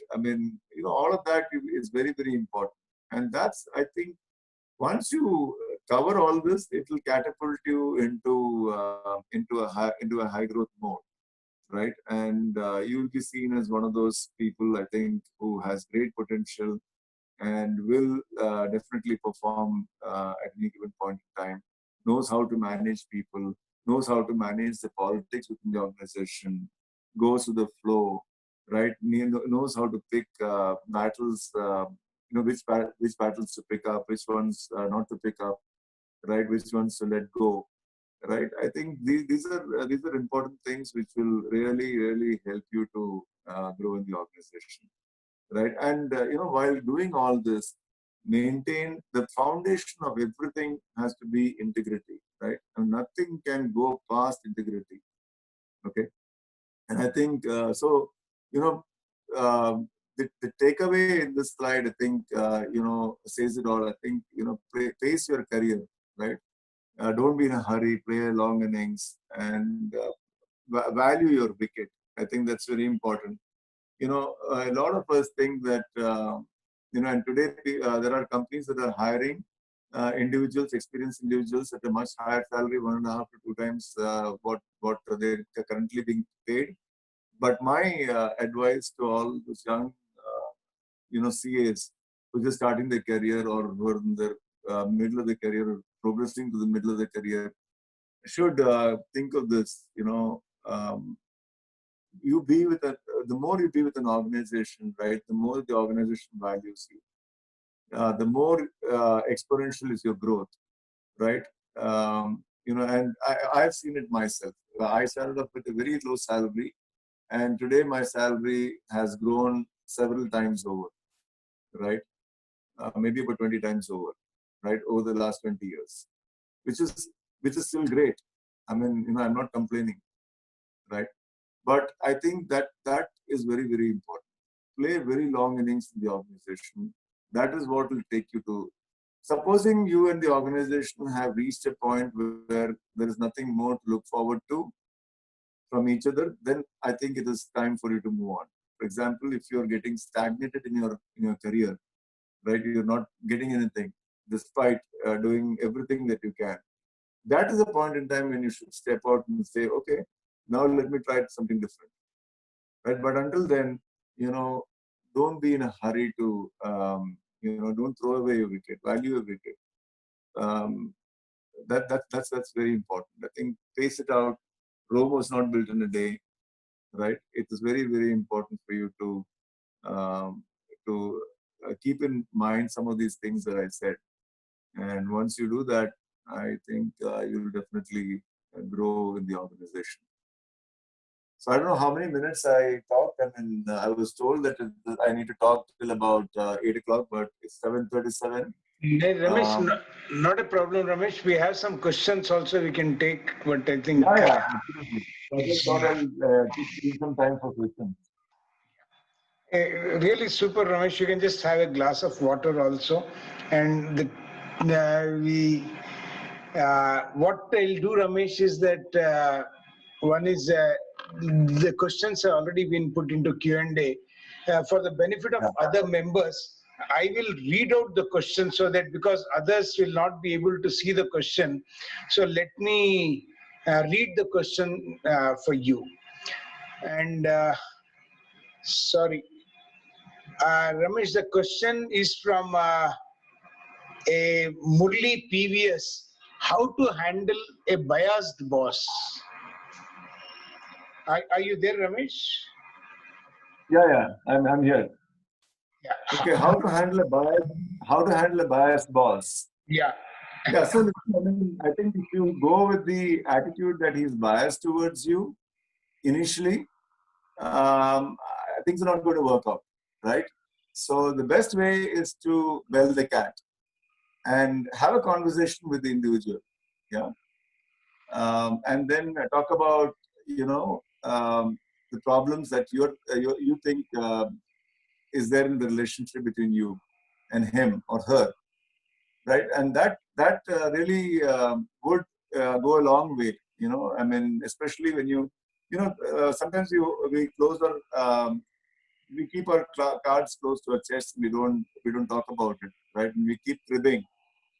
All of that is very, very important, and that's, I think, once you cover all this, it will catapult you into a high growth mode, right? And you will be seen as one of those people, I think, who has great potential and will definitely perform at any given point in time, knows how to manage people, knows how to manage the politics within the organization, goes with the flow, right? Knows how to pick battles, which battles to pick up, which ones not to pick up, right? Which ones to let go, right? I think these are important things which will really, really help you to grow in the organization, right? And while doing all this, maintain the foundation of everything has to be integrity, right? And nothing can go past integrity, okay? And I think so. The takeaway in this slide, I think, says it all. I think, pace your career, right? Don't be in a hurry, play long innings, and value your wicket. I think that's very important. A lot of us think that, and today there are companies that are hiring experienced individuals at a much higher salary, 1.5 to 2 times what they're currently being paid. But my advice to all those young, CAs who are just starting their career or who are in the middle of the career or progressing to the middle of the career should think of this. You be with the more you be with an organization, right? The more the organization values you. The more exponential is your growth, right? And I've seen it myself. I started off with a very low salary, and today my salary has grown several times over, right? Maybe about 20 times over, right? Over the last 20 years, which is still great. I'm not complaining, right? But I think that is very, very important. Play very long innings in the organization. That is what will take you to. Supposing you and the organization have reached a point where there is nothing more to look forward to from each other, then I think it is time for you to move on. For example, if you're getting stagnated in your career, right? You're not getting anything despite doing everything that you can. That is a point in time when you should step out and say, okay, now let me try something different, right? But until then, don't be in a hurry to, don't throw away your wicket, value your wicket. That's very important. I think pace it out, Rome was not built in a day, right? It is very, very important for you um, to keep in mind some of these things that I said. And once you do that, I think you'll definitely grow in the organization. So I don't know how many minutes I talked. I mean, I was told that I need to talk till about 8 o'clock, but it's 7:37. Hey, Ramesh, Um, not a problem, Ramesh. We have some questions also we can take, but I think yeah, absolutely. So I just thought I'll give some time for questions. really super, Ramesh. You can just have a glass of water also, and what I'll do, Ramesh, is that one is the questions have already been put into Q&A. For the benefit of Yeah. other members, I will read out the question so that because others will not be able to see the question. So let me read the question for you. And sorry, Ramesh, the question is from a Murli PVS. How to handle a biased boss? Are you there, Ramesh? Yeah, I'm here. Yeah. Okay, how to handle a biased boss? Yeah. Yeah, so listen, I mean, I think if you go with the attitude that he's biased towards you initially, things are not going to work out, right? So the best way is to bell the cat and have a conversation with the individual, yeah, and then talk about the problems that you think is there in the relationship between you and him or her, right? And that really would go a long way, I mean, especially when sometimes we close our we keep our cards close to our chest. We don't talk about it, right? And we keep cribbing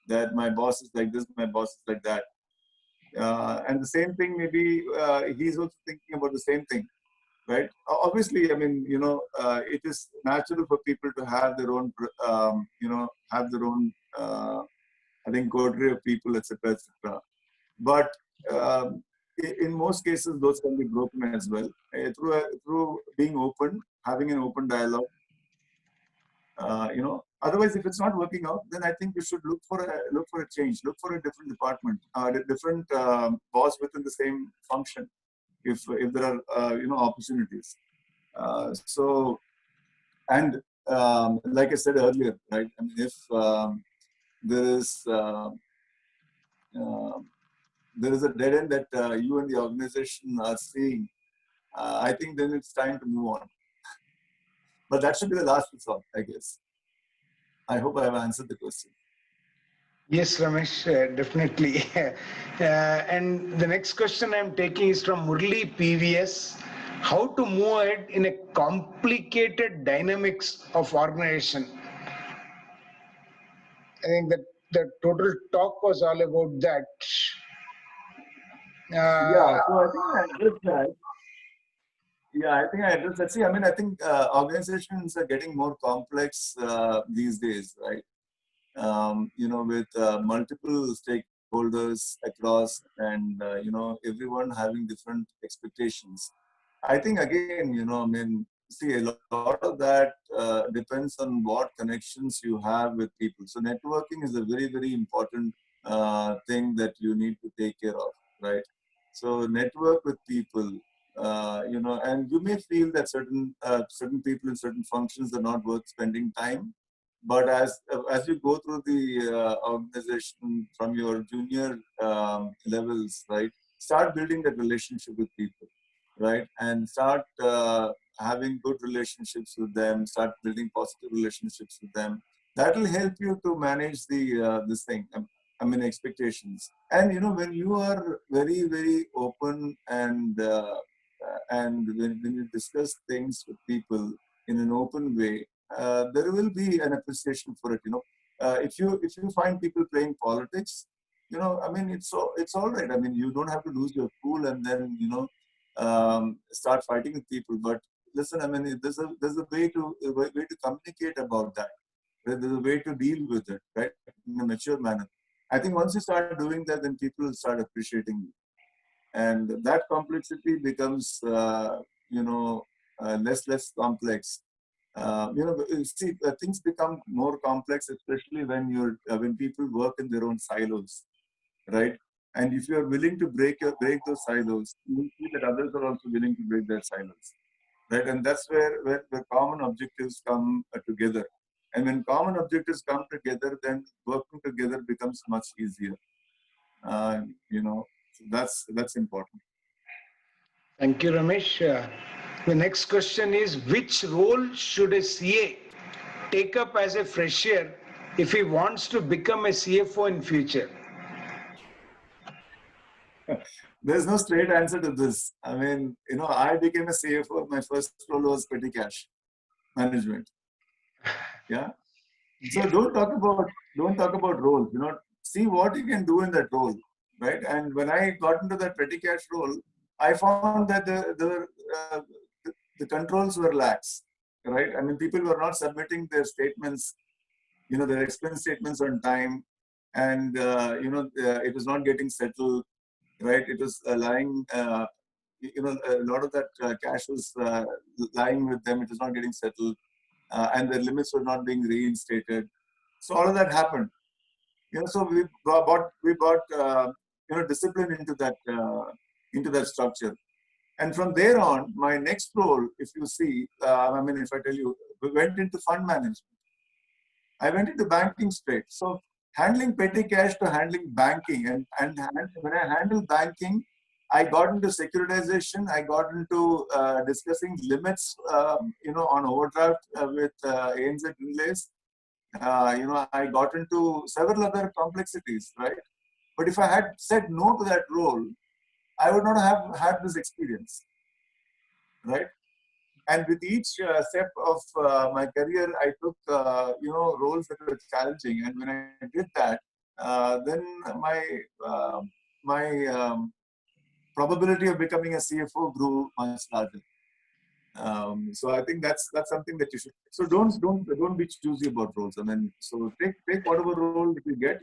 that my boss is like this, my boss is like that, and the same thing maybe he's also thinking about the same thing, right? Obviously, I mean, it is natural for people to have their own, have their own, I think, coterie of people, etc., etc. But in most cases, those can be broken as well through being open, having an open dialogue. Otherwise, if it's not working out, then I think you should look for a change, look for a different department, a different boss within the same function, if there are opportunities. So, and like I said earlier, right? I mean, if there is uh, there is a dead end that you and the organization are seeing, I think then it's time to move on. But that should be the last resort, I guess. I hope I have answered the question. Yes, Ramesh, definitely. And the next question I'm taking is from Murli PVS. How to move ahead in a complicated dynamics of organization? I think that the total talk was all about that. Yeah, so I think I addressed that. Yeah, I think I addressed that. See, I mean, I think organizations are getting more complex these days, right? With multiple stakeholders across, and everyone having different expectations. I think again, I mean, see, a lot of that depends on what connections you have with people. So networking is a very, very important thing that you need to take care of, right? So network with people, and you may feel that certain people in certain functions are not worth spending time. But as you go through the organization from your junior levels, right, start building that relationship with people, right, and start having good relationships with them, start building positive relationships with them. That will help you to manage the this thing. I mean, expectations. And when you are very, very open and when you discuss things with people in an open way, there will be an appreciation for it. If you find people playing politics, I mean, it's all right. I mean, you don't have to lose your cool and then start fighting with people. But listen, I mean, there's a way to communicate about that. There's a way to deal with it, right, in a mature manner. I think once you start doing that, then people will start appreciating you. and that complexity becomes, less complex. See, things become more complex, especially when people work in their own silos, right? And if you are willing to break those silos, you will see that others are also willing to break their silos, right? And that's where the common objectives come together. And when common objectives come together, then working together becomes much easier. Uh, so that's important. Thank you, Ramesh. The next question is, which role should a CA take up as a fresher if he wants to become a CFO in future? There's no straight answer to this. I mean, I became a CFO. My first role was petty cash management. Yeah. So don't talk about roles. See what you can do in that role, right? And when I got into that petty cash role, I found that the controls were lax, right? I mean, people were not submitting their statements, their expense statements on time, and it was not getting settled, right? It was lying. A lot of that cash was lying with them. It was not getting settled, and their limits were not being reinstated. So all of that happened. So we brought discipline into that structure. And from there on, my next role, if you see, if I tell you, we went into fund management. I went into banking straight. So handling petty cash to handling banking, and when I handled banking, I got into securitization. I got into discussing limits, on overdraft with ANZ Inlays. I got into several other complexities, right? But if I had said no to that role, I would not have had this experience, right? And with each step of my career, I took, roles that were challenging. And when I did that, then my probability of becoming a CFO grew much larger. So I think that's something that you should. So don't be choosy about roles. I mean, so take whatever role that you get.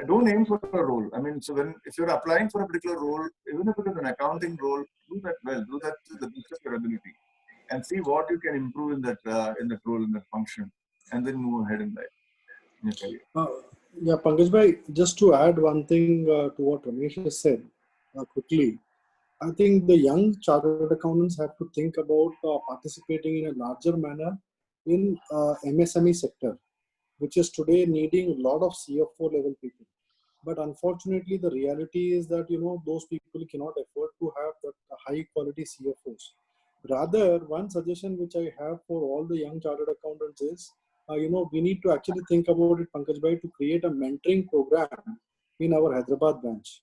Don't aim for a role. I mean, so if you're applying for a particular role, even if it is an accounting role, do that well. Do that to the best of your ability, and see what you can improve in that role, in that function, and then move ahead in life, in your career. Yeah, Pankaj bhai, just to add one thing to what Ramesh has said quickly, I think the young chartered accountants have to think about participating in a larger manner in MSME sector, which is today needing a lot of CFO level people. But unfortunately, the reality is that those people cannot afford to have that high quality CFOs. Rather, one suggestion which I have for all the young chartered accountants is, we need to actually think about it, Pankaj bhai, to create a mentoring program in our Hyderabad branch,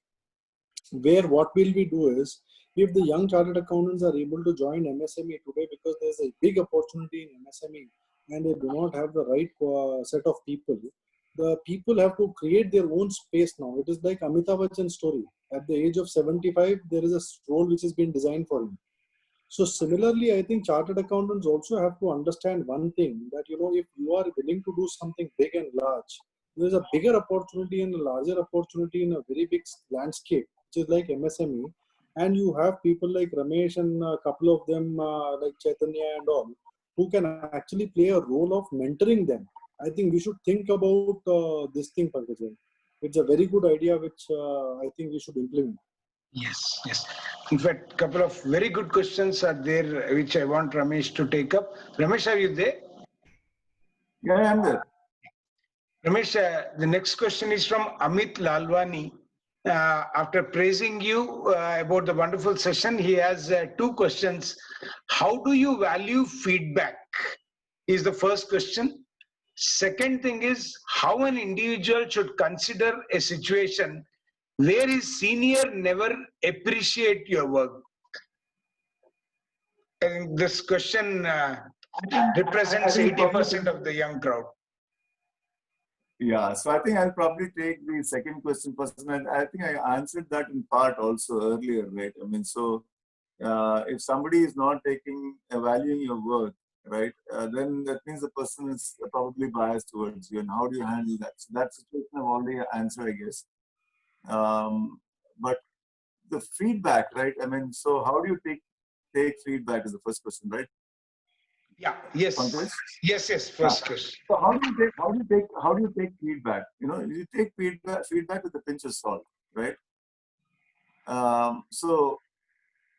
where what will we do is, if the young chartered accountants are able to join MSME today, because there's a big opportunity in MSME and they do not have the right set of people, the people have to create their own space now. It is like Amitabh Bachchan's story. At the age of 75, there is a role which has been designed for him. So similarly, I think chartered accountants also have to understand one thing, that if you are willing to do something big and large, there's a bigger opportunity and a larger opportunity in a very big landscape, which is like MSME. And you have people like Ramesh and a couple of them like Chaitanya and all, who can actually play a role of mentoring them. I think we should think about this thing, Pankaj. It's a very good idea which I think we should implement. Yes, yes. In fact, a couple of very good questions are there, which I want Ramesh to take up. Ramesh, are you there? Yeah, I'm there. Ramesh, the next question is from Amit Lalwani. After praising you about the wonderful session, he has two questions. How do you value feedback? Is the first question. Second thing is, how an individual should consider a situation where his senior never appreciate your work. And this question represents 80% of the young crowd. Yeah, so I think I'll probably take the second question first. And I think I answered that in part also earlier, right? I mean, so if somebody is not valuing your work, right, then that means the person is probably biased towards you. And how do you handle that? So that situation I've already answered, I guess. But the feedback, right? I mean, so how do you take feedback is the first question, right? Yeah. Yes. Pankaj? Yes. Yeah. First question. So how do you take feedback? You know, you take feedback with a pinch of salt, right? So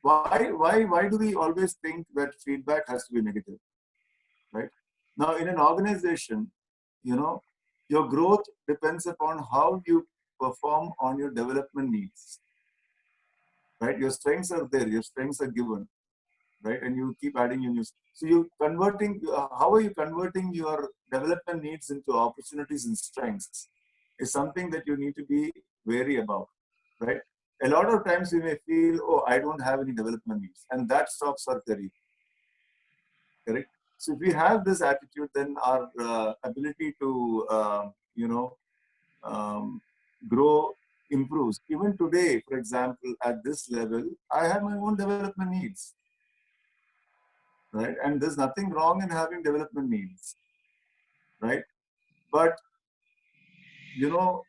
why do we always think that feedback has to be negative, right? Now, in an organization, you know, your growth depends upon how you perform on your development needs, right? Your strengths are there, your strengths are given, right? And you keep adding your new. So you converting. How are you converting your development needs into opportunities and strengths? Is something that you need to be wary about, right? A lot of times you may feel, oh, I don't have any development needs, and that stops our career. Correct. So if we have this attitude, then our ability to um, grow improves. Even today, for example, at this level, I have my own development needs, right? And there's nothing wrong in having development needs, right? But you know,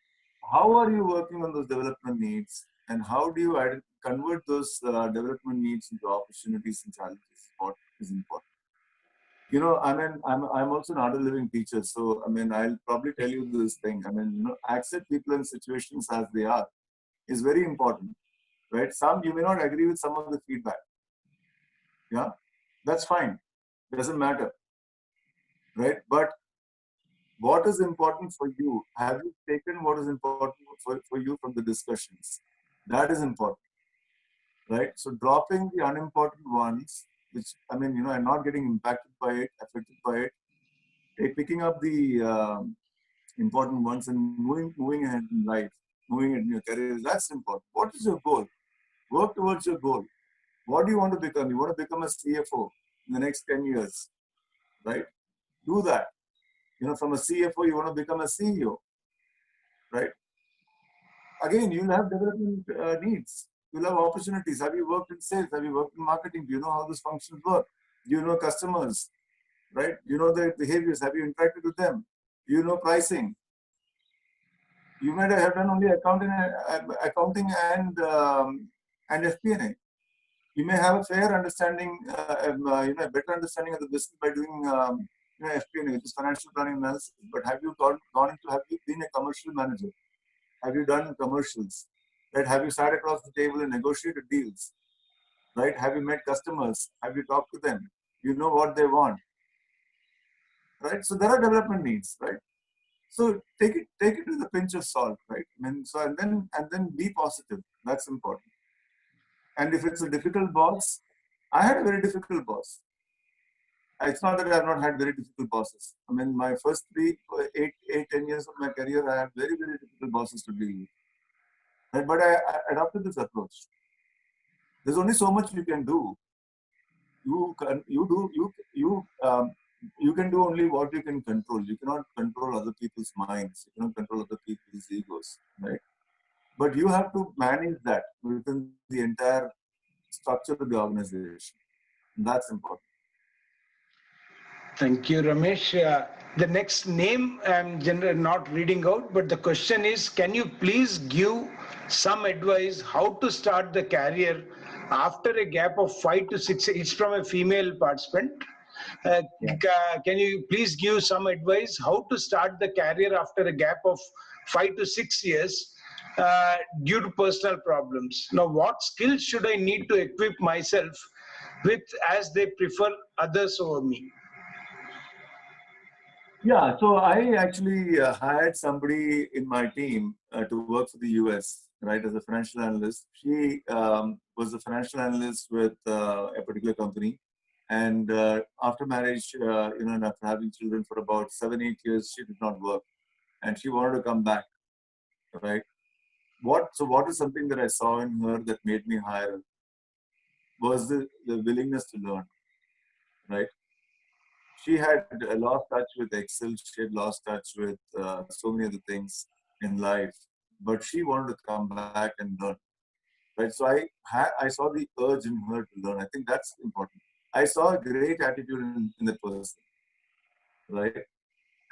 how are you working on those development needs, and how do you convert those development needs into opportunities and challenges? What is important? You know, I mean, I'm also not a living teacher, so I mean, I'll probably tell you this thing. I mean, you know, accept people and situations as they are is very important, right? Some you may not agree with some of the feedback. Yeah, that's fine. Doesn't matter, right? But what is important for you? Have you taken what is important for you from the discussions? That is important, right? So dropping the unimportant ones, which I mean, you know, and not getting impacted by it, affected by it, picking up the important ones and moving ahead in life, moving in your career. That's important. What is your goal? Work towards your goal. What do you want to become? You want to become a CFO in the next 10 years, right? Do that. You know, from a CFO, you want to become a CEO, right? Again, you'll have development needs. You'll have opportunities. Have you worked in sales? Have you worked in marketing? Do you know how those functions work? Do you know customers, right? Do you know their behaviors? Have you interacted with them? Do you know pricing? You might have done only accounting and FP&A. You may have a fair understanding, a better understanding of the business by doing FP&A, which is financial planning analysis. But have you have you been a commercial manager? Have you done commercials? Right? Have you sat across the table and negotiated deals? Right? Have you met customers? Have you talked to them? You know what they want. Right? So there are development needs, right? So take it with a pinch of salt, right? I mean, so and then be positive. That's important. And if it's a difficult boss, I had a very difficult boss. It's not that I have not had very difficult bosses. I mean, my first 10 years of my career, I had very, very difficult bosses to deal with. Right? But I adopted this approach. There's only so much you can do. You can do only what you can control. You cannot control other people's minds. You cannot control other people's egos, right? But you have to manage that within the entire structure of the organization. And that's important. Thank you, Ramesh. The next name I'm not reading out, but the question is, can you please give some advice how to start the career after a gap of 5 to 6? It's from a female participant. Can you please give some advice how to start the career after a gap of 5 to 6 years due to personal problems? Now, what skills should I need to equip myself with as they prefer others over me? Yeah, so I actually hired somebody in my team to work for the US, right, as a financial analyst. She was a financial analyst with a particular company. And after marriage, and after having children for about 7, 8 years, she did not work. And she wanted to come back, right? What is something that I saw in her that made me hire her was the willingness to learn, right? She had lost touch with Excel. She had lost touch with so many other things in life, but she wanted to come back and learn. Right. So I saw the urge in her to learn. I think that's important. I saw a great attitude in the person. Right.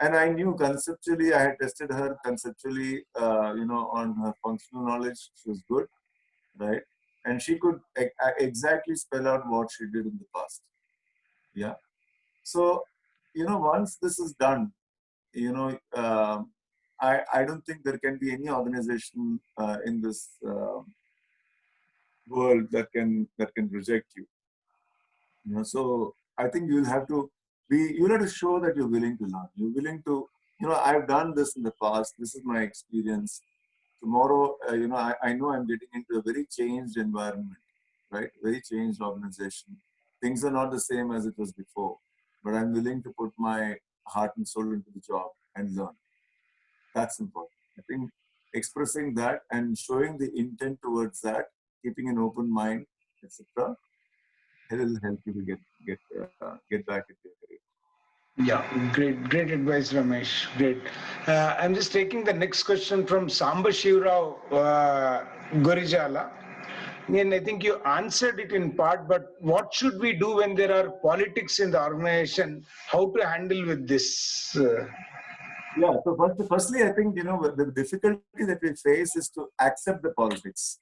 And I knew conceptually. I had tested her conceptually. On her functional knowledge, she was good. Right. and she could exactly spell out what she did in the past. Yeah. So, once this is done, I don't think there can be any organization in this world that can reject you. So I think you'll have to show that you're willing to learn. You're willing to, I've done this in the past. This is my experience. Tomorrow, I know I'm getting into a very changed environment, right? Very changed organization. Things are not the same as it was before, but I'm willing to put my heart and soul into the job and learn. That's important. I think expressing that and showing the intent towards that, keeping an open mind, etc., it will help you to get back into your career. Yeah, great advice, Ramesh. Great. I'm just taking the next question from Samba Shivrao Gorijala. And I think you answered it in part, but what should we do when there are politics in the organization? How to handle with this? Yeah. So firstly, I think the difficulty that we face is to accept the politics.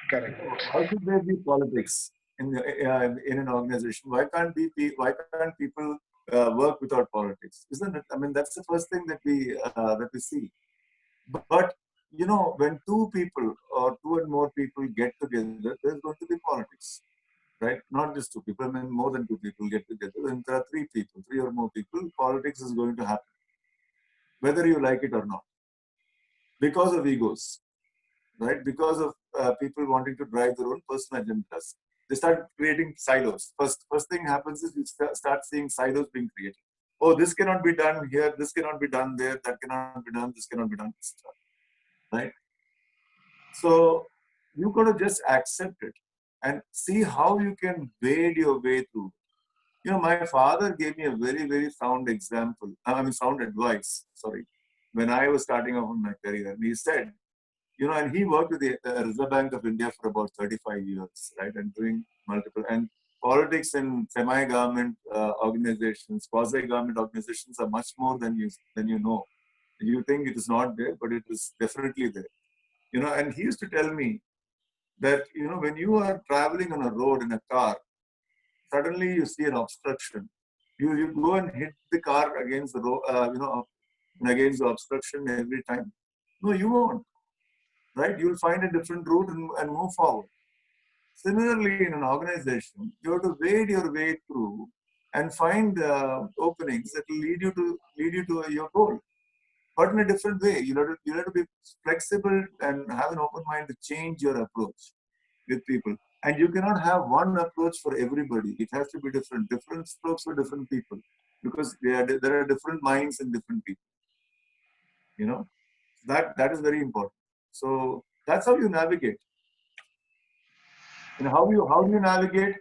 Correct. How should there be politics in an organization? Why can't people work without politics? Isn't it? I mean, that's the first thing that we see. But when two people or two and more people get together, there's going to be politics, right? Not just two people. I mean, more than two people get together. And there are three or more people, politics is going to happen, whether you like it or not, because of egos, right? Because of people wanting to drive their own personal agendas. They start creating silos. First thing happens is you start seeing silos being created. Oh, this cannot be done here. This cannot be done there. That cannot be done. This cannot be done. Right? So you got to just accept it and see how you can wade your way through. My father gave me a very, very sound example. Sound advice. Sorry, when I was starting off in my career, and he said, and he worked with the Reserve Bank of India for about 35 years, right? And doing multiple, and politics in semi-government organizations, quasi-government organizations are much more than you know. You think it is not there, but it is definitely there. And he used to tell me that, when you are traveling on a road in a car, suddenly you see an obstruction. You go and hit the car against the road, against the obstruction every time. No, you won't. Right? You'll find a different route and move forward. Similarly, in an organization, you have to wade your way through and find openings that will lead you to your goal, but in a different way. You have to be flexible and have an open mind to change your approach with people. And you cannot have one approach for everybody. It has to be different strokes for different people, because there are different minds in different people. That is very important. So that's how you navigate. And how do you navigate?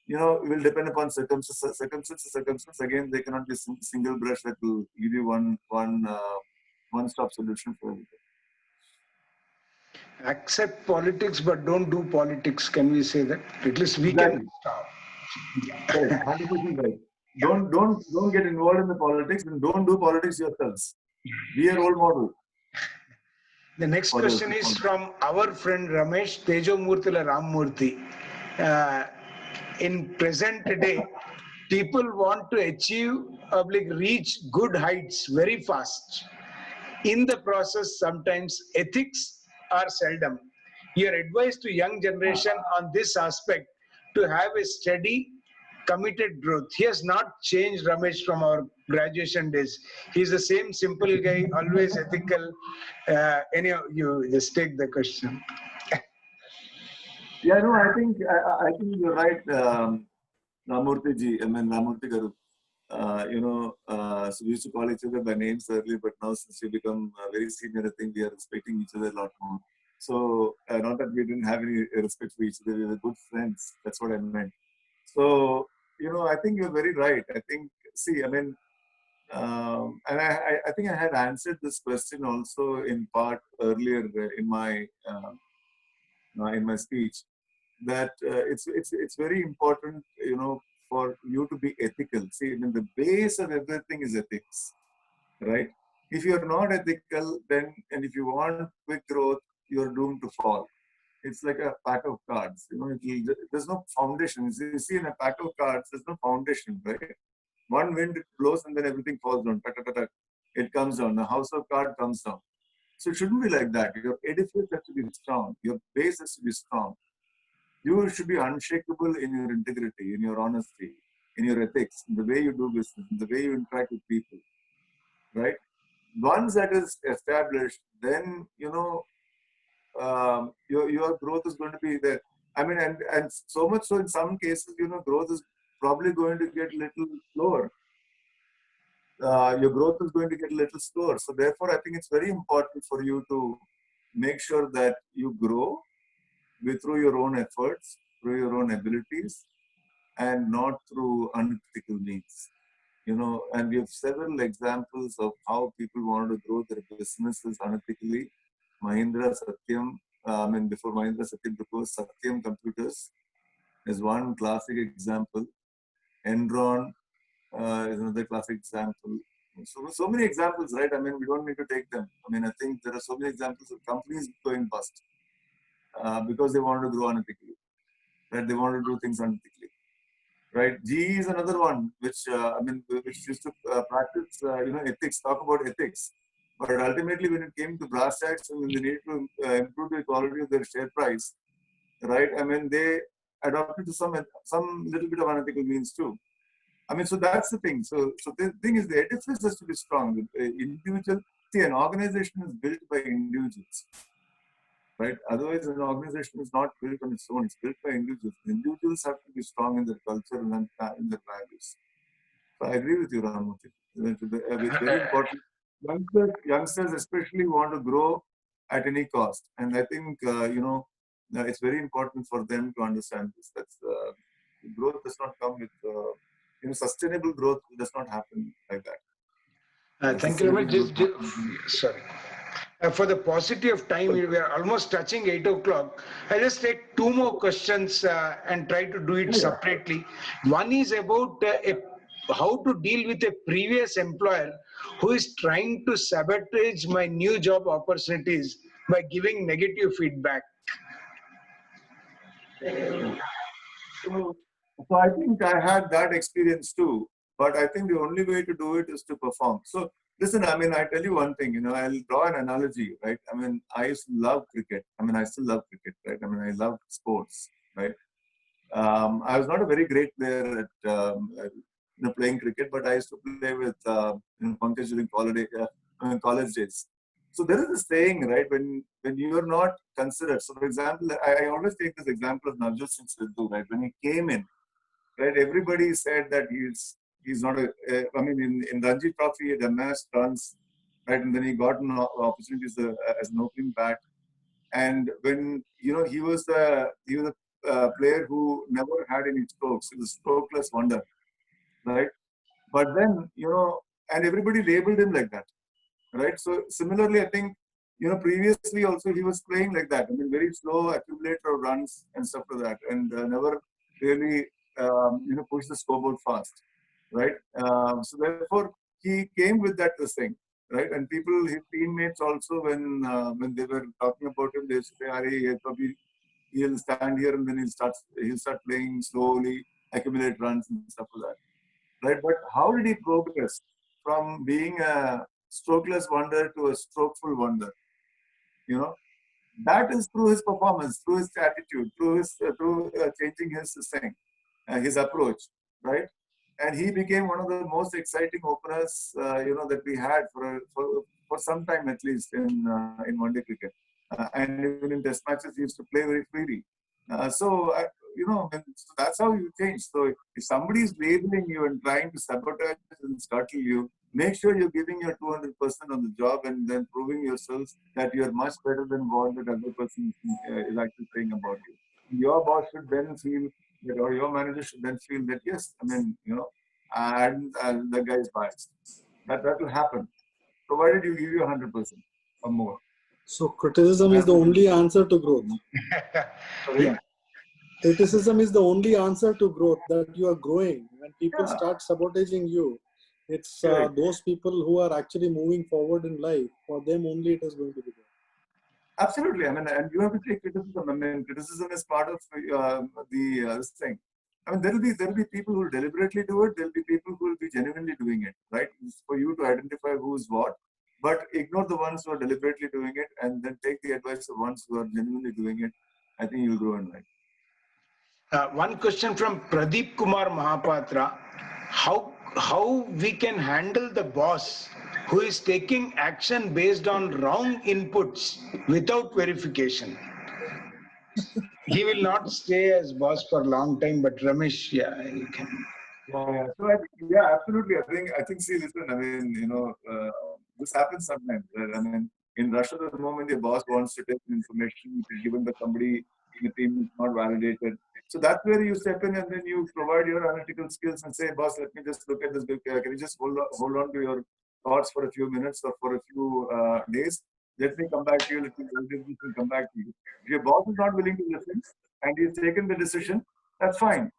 It will depend upon circumstances. Again, they cannot be single brush that will give you one-stop solution for everything. Accept politics, but don't do politics. Can we say that? At least we can stop. Correct. 100% right. Don't get involved in the politics, and don't do politics yourselves. Be a role model. The next question is from our friend Ramesh Tejomurtila Rammurthy. In present day, people want to reach good heights very fast. In the process, sometimes ethics are seldom. Your advice to young generation on this aspect to have a steady, committed growth. He has not changed, Ramesh, from our graduation days. He's the same simple guy, always ethical. Anyhow, you just take the question. Yeah, no, I think you're right, Ramurthy ji. Ramurthy Garu. So we used to call each other by names earlier, but now since we become very senior, I think we are respecting each other a lot more. So not that we didn't have any respect for each other, we were good friends. That's what I meant. So, I think you're very right. I think, and I think I had answered this question also in part earlier in my speech, that it's very important, for you to be ethical. See, the base of everything is ethics, right? If you're not ethical, then, and if you want quick growth, you're doomed to fall. it's like a pack of cards. You know, there's no foundation. You see, in a pack of cards, there's no foundation, right? One wind it blows and then everything falls down. Tak, tak, tak, tak. It comes down. The house of cards comes down. So it shouldn't be like that. Your edifice has to be strong. Your base has to be strong. You should be unshakable in your integrity, in your honesty, in your ethics, in the way you do business, in the way you interact with people, right? Once that is established, then, you know, your growth is going to be there. I mean, and so much so in some cases, you know, growth is probably going to get a little slower. Your growth is going to get a little slower. So therefore, I think it's very important for you to make sure that you grow through your own efforts, through your own abilities, and not through unethical means. You know, and we have several examples of how people want to grow their businesses unethically. Mahindra Satyam, before Mahindra Satyam proposed Satyam Computers is one classic example. Enron is another classic example. So many examples, right? I mean, we don't need to take them. I mean, I think there are so many examples of companies going bust because they want to grow unethically, right? They want to do things unethically, right? GE is another one, which used to practice, ethics, talk about ethics. But ultimately, when it came to brass tacks and when they needed to improve the quality of their share price, right? I mean, they adopted to some little bit of unethical means too. I mean, so that's the thing. So the thing is, the edifice has to be strong. Individual, see, an organization is built by individuals, right? Otherwise, an organization is not built on its own. It's built by individuals. Individuals have to be strong in their culture and in their values. So I agree with you, Ramurthy. It's very important. Youngsters especially want to grow at any cost, and I think it's very important for them to understand this. That's growth does not come with sustainable growth does not happen like that. Thank you very Sustainable much. growth. Sorry. For the paucity of time, we are almost touching 8 o'clock. I'll just take two more questions and try to do it separately. One is about how to deal with a previous employer who is trying to sabotage my new job opportunities by giving negative feedback. So I think I had that experience too, but I think the only way to do it is to perform. So listen, I mean, I tell you one thing, I'll draw an analogy, right? I mean, I used to love cricket. I mean, I still love cricket, right? I mean, I love sports, right? I was not a very great player at playing cricket, but I used to play with Pankaj during college days. So there is a saying, right? When you are not considered. So for example, I always take this example of Navjot Singh Sidhu, right? When he came in, right? Everybody said that he's not I mean, in Ranji Trophy, he had amassed runs, right? And then he got opportunities as an opening bat. And when he was a player who never had any strokes. He was a strokeless wonder, right? But then and everybody labeled him like that, right? So similarly, I think previously also he was playing like that. I mean, very slow accumulator of runs and stuff like that, and never really push the scoreboard fast, right? So therefore, he came with that thing, right? And people, his teammates also, when they were talking about him, they say, "Ari, he'll stand here and then he'll start playing slowly, accumulate runs and stuff like that." Right? But how did he progress from being a strokeless wonder to a strokeful wonder? That is through his performance, through his attitude, through changing his approach, right? And he became one of the most exciting openers, that we had for some time at least in one-day cricket, and even in Test matches, he used to play very freely. So that's how you change. So if somebody is labeling you and trying to sabotage and scuttle you, make sure you're giving your 200% on the job and then proving yourselves that you're much better than what that other person is actually saying about you. Your boss should then feel that, or your manager should then feel that, yes, I mean, and the guy is biased. That will happen. So why did you give you 100% or more? So criticism is the only answer to growth. Sorry? Criticism is the only answer to growth, that you are growing. When people start sabotaging you, it's those people who are actually moving forward in life. For them only it is going to be there. Absolutely. I mean, and you have to take criticism. I mean, criticism is part of this thing. I mean, there will be people who will deliberately do it. There will be people who will be genuinely doing it. Right? It's for you to identify who's what, but ignore the ones who are deliberately doing it, and then take the advice of ones who are genuinely doing it. I think you'll grow in life. One question from Pradeep Kumar Mahapatra. How we can handle the boss who is taking action based on wrong inputs without verification? He will not stay as boss for a long time, but Ramesh, yeah, you can. Yeah. So yeah, absolutely. I think. See, listen. I mean, this happens sometimes. Right? I mean, in Russia, the moment your boss wants to take information, which is given by somebody in the team, is not validated. So that's where you step in and then you provide your analytical skills and say, boss, let me just look at this. Can you just hold on to your thoughts for a few minutes or for a few days? Let me come back to you. Let me validate this and come back to you. If your boss is not willing to listen and he's taken the decision, that's fine.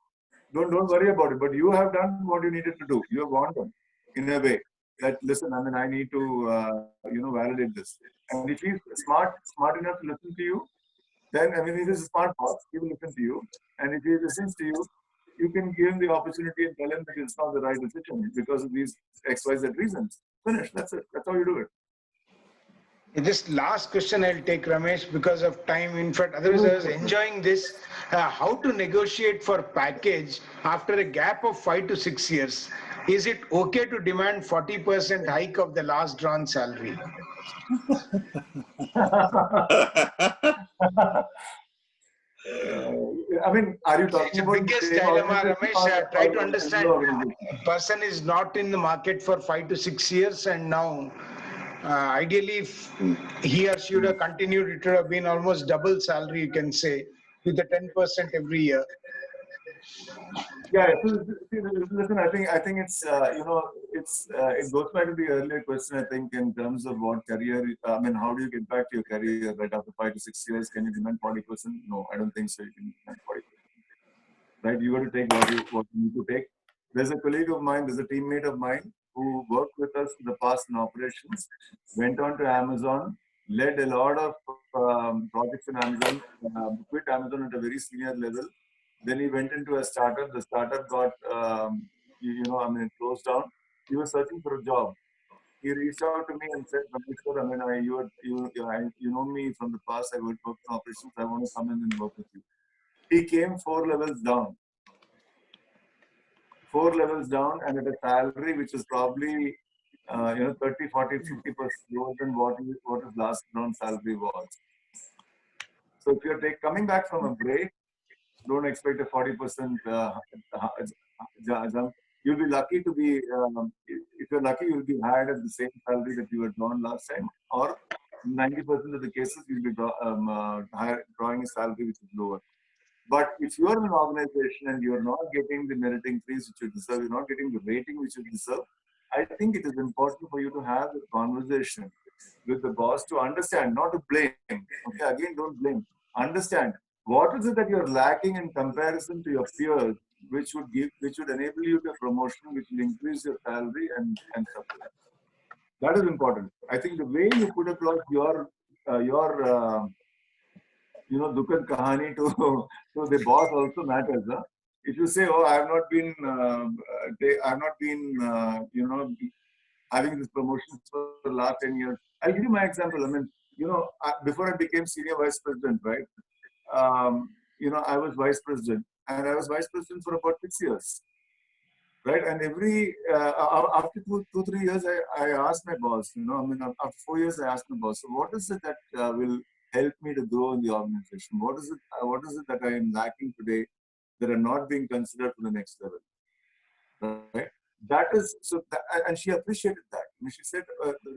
Don't worry about it. But you have done what you needed to do. You have warned them in a way that listen. I mean, I need to validate this. And if he's smart enough to listen to you, then I mean, if he's a smart boss, he will listen to you. And if he listens to you, you can give him the opportunity and tell him that it's not the right decision because of these XYZ reasons. Finish. That's it. That's how you do it. This last question I'll take, Ramesh, because of time. In fact, otherwise I was enjoying this. How to negotiate for package after a gap of 5 to 6 years? Is it okay to demand 40% hike of the last drawn salary? I mean, are you It's talking a about the biggest same dilemma, organization Ramesh. Try to or a understand. similar organization? Person is not in the market for 5 to 6 years, and now ideally, if he or she would have continued, it would have been almost double salary, you can say, with the 10% every year. Yeah. So listen, I think it goes back to the earlier question. I think in terms of what career. I mean, how do you get back to your career right after 5 to 6 years? Can you demand 40%? No, I don't think so. You can demand 40%. Right? You got to take what you need to take. There's a colleague of mine. There's a teammate of mine who worked with us in the past in operations. Went on to Amazon, led a lot of projects in Amazon. Quit Amazon at a very senior level. Then he went into a startup. The startup got, it closed down. He was searching for a job. He reached out to me and said, "Rameshwar, I mean, you know me from the past. I worked in operations. I want to come in and work with you." He came 4 levels down. 4 levels down, and at a salary which is probably 30, 40, 50% lower than what his last round salary was. So if you're coming back from a break, don't expect a 40% jump. You'll be lucky to be, if you're lucky, you'll be hired at the same salary that you were drawn last time, or 90% of the cases, you'll be drawing a salary which is lower. But if you're in an organization and you're not getting the merit increase which you deserve, you're not getting the rating which you deserve, I think it is important for you to have a conversation with the boss to understand, not to blame. Okay, again, don't blame. Understand what is it that you're lacking in comparison to your peers, which would enable you to promotion, which will increase your salary and stuff like that. That is important. I think the way you put across your Dukkad Kahani to the boss also matters. Huh? If you say, "Oh, I have not been, having this promotion for the last 10 years," I'll give you my example. I mean, before I became senior vice president, right? I was vice president, and I was vice president for about 6 years, right? And after 3 years, I asked my boss. After 4 years, I asked my boss, "So what is it that will help me to grow in the organization? What is it? What is it that I am lacking today that are not being considered for the next level?" Right? That is so, and she appreciated that. I mean, she said,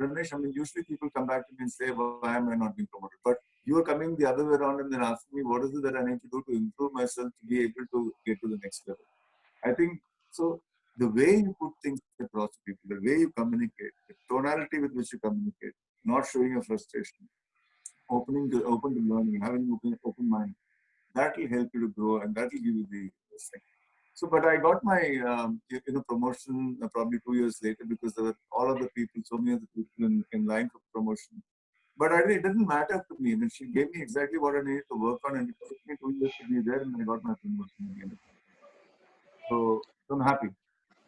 "Ramesh, I mean, usually people come back to me and say, why am I not being promoted? But you are coming the other way around and then asking me, what is it that I need to do to improve myself to be able to get to the next level?" I think so. The way you put things across to people, the way you communicate, the tonality with which you communicate, not showing your frustration, open to learning, having an open mind, that will help you to grow and that will give you the strength. So, but I got my promotion probably 2 years later because there were all other people, so many other people in line for promotion. But I think it doesn't matter to me. I mean, she gave me exactly what I needed to work on, and it took me 2 years to be there, and I got my promotion again. So I'm happy.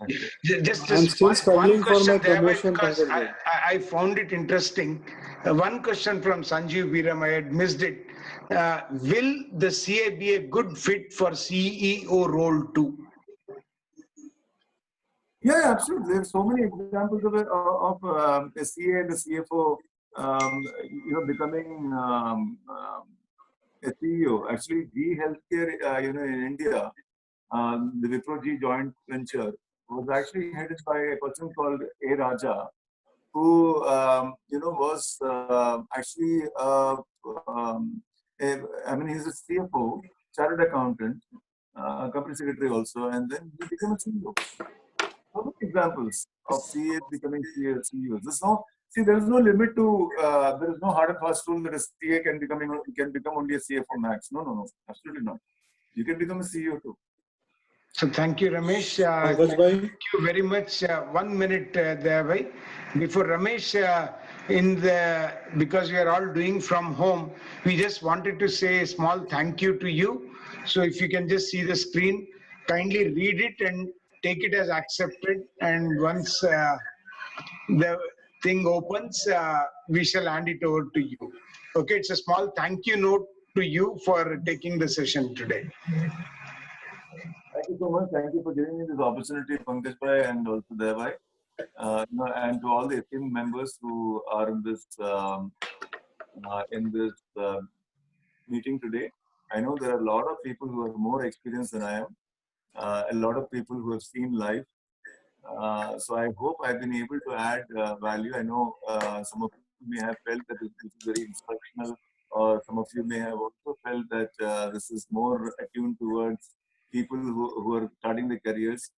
Actually. I'm Just still one struggling for my question there, promotion, because Pankaj bhai. I found it interesting. One question from Sanjeev Viram, I had missed it. Will the CA be a good fit for CEO role too? Yeah, absolutely. There are so many examples of a CA and a CFO, becoming a CEO. Actually, G Healthcare, in India, the Wipro G joint venture was actually headed by a person called A. Raja, who was actually I mean, he's a CFO, chartered accountant, company secretary also, and then he became a CEO. How many examples of CAs becoming CEOs? There is no limit to, there is no hard and fast rule that a CA can become only a CFO max. No, absolutely not. You can become a CEO too. So thank you, Ramesh. Pankaj bhai. Thank you very much. 1 minute there, bhai. Before Ramesh, because we are all doing from home, we just wanted to say a small thank you to you. So if you can just see the screen, kindly read it and take it as accepted. And once the thing opens, we shall hand it over to you. Okay, it's a small thank you note to you for taking the session today. Thank you so much. Thank you for giving me this opportunity, Pankaj bhai, and also Devai. And to all the esteemed members who are in this meeting today. I know there are a lot of people who are more experienced than I am. A lot of people who have seen life. So I hope I've been able to add value. I know some of you may have felt that this is very instructional, or some of you may have also felt that this is more attuned towards people who are starting their careers.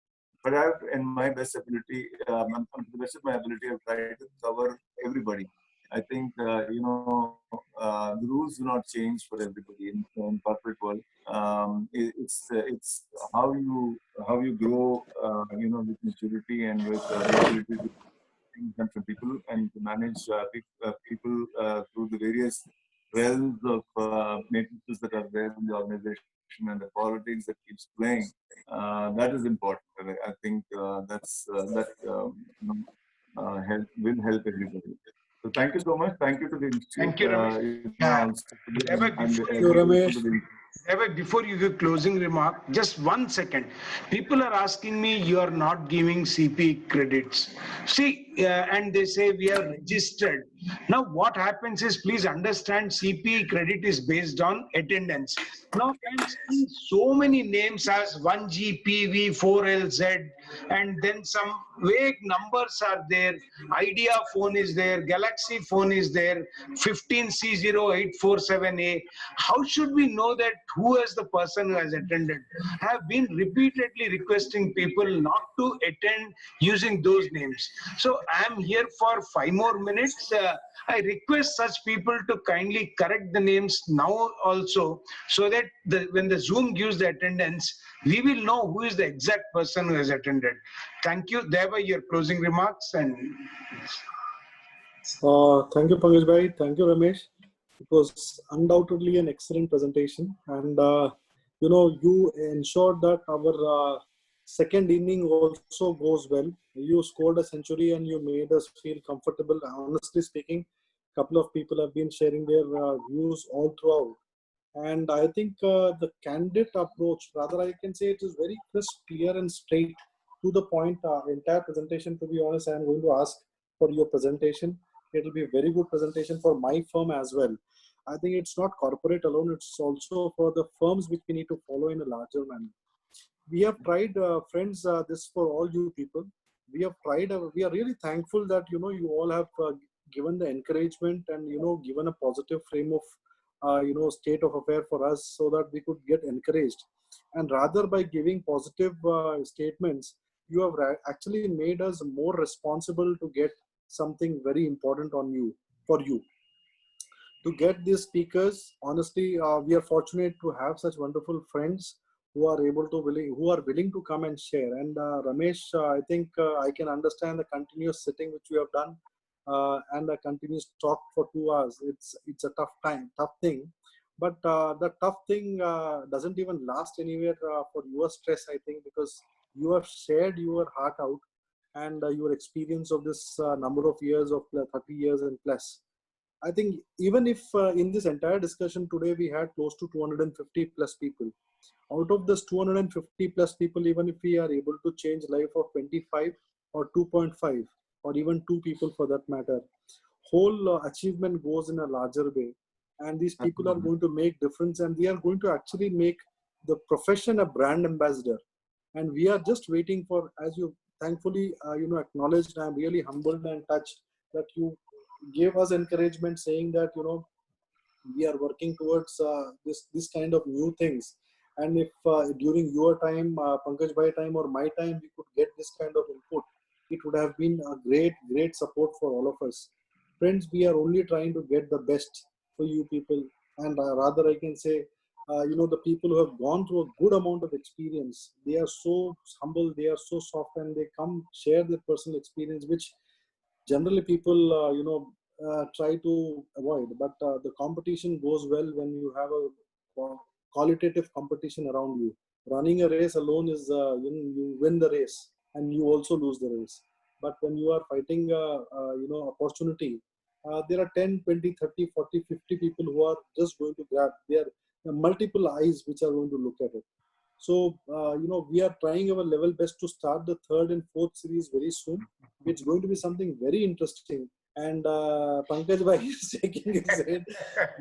But I've, in my best ability, to the best of my ability, I've tried to cover everybody. I think the rules do not change for everybody in corporate world. It's how you grow, with maturity and with the ability to think from people and to manage people through the various realms of matrices that are there in the organization and the politics that keeps playing. That is important. And I think will help everybody. So thank you so much. Thank you to the institute. Thank you, Ramesh. Before you give closing remark, just 1 second. People are asking me, you are not giving CP credits. See, and they say we are registered. Now, what happens is, please understand, CP credit is based on attendance. Now, I'm seeing so many names as 1GPV, 4LZ, and then some vague numbers are there. Idea phone is there, Galaxy phone is there, 15C0847A. How should we know that who is the person who has attended? I have been repeatedly requesting people not to attend using those names. So I am here for 5 more minutes. I request such people to kindly correct the names now also, so that when the Zoom gives the attendance, we will know who is the exact person who has attended. Thank you. There were your closing remarks. And Thank you, Pankaj bhai. Thank you, Ramesh. It was undoubtedly an excellent presentation, and you ensured that our second inning also goes well. You scored a century and you made us feel comfortable. Honestly speaking, a couple of people have been sharing their views all throughout, and I think the candid approach, rather I can say, it is very crisp, clear, and straight to the point. Entire presentation, to be honest, I am going to ask for your presentation. It will be a very good presentation for my firm as well. I think it's not corporate alone, it's also for the firms which we need to follow in a larger manner. We have tried, friends, this for all you people. We have tried, we are really thankful that, you all have given the encouragement and, given a positive frame of, state of affair for us so that we could get encouraged. And rather by giving positive statements, you have actually made us more responsible to get something very important for you. To get these speakers, honestly, we are fortunate to have such wonderful friends who are willing to come and share. And Ramesh, I think I can understand the continuous sitting which you have done. and a continuous talk for 2 hours. It's a tough thing. But the tough thing doesn't even last anywhere for your stress, I think, because you have shared your heart out and your experience of this number of years of 30 years and plus. I think even if in this entire discussion today we had close to 250 plus people, out of this 250 plus people, even if we are able to change life of 25 or 2.5 or even 2 people for that matter, whole achievement goes in a larger way. And these people are going to make difference, and we are going to actually make the profession a brand ambassador. And we are just waiting for, as you thankfully acknowledged, I'm really humbled and touched that you gave us encouragement saying that we are working towards this kind of new things. And if during your time, Pankaj Bhai time or my time, we could get this kind of input, it would have been a great support for all of us. Friends, we are only trying to get the best for you people. And rather I can say, the people who have gone through a good amount of experience, they are so humble, they are so soft, and they come share their personal experience, which generally people try to avoid. But the competition goes well when you have a qualitative competition around you. Running a race alone is you win the race and you also lose the race. But when you are fighting opportunity, there are 10, 20, 30, 40, 50 people who are just going to grab. There are multiple eyes which are going to look at it. So, we are trying our level best to start the third and fourth series very soon. It's going to be something very interesting. And Pankaj Bhai is shaking his head.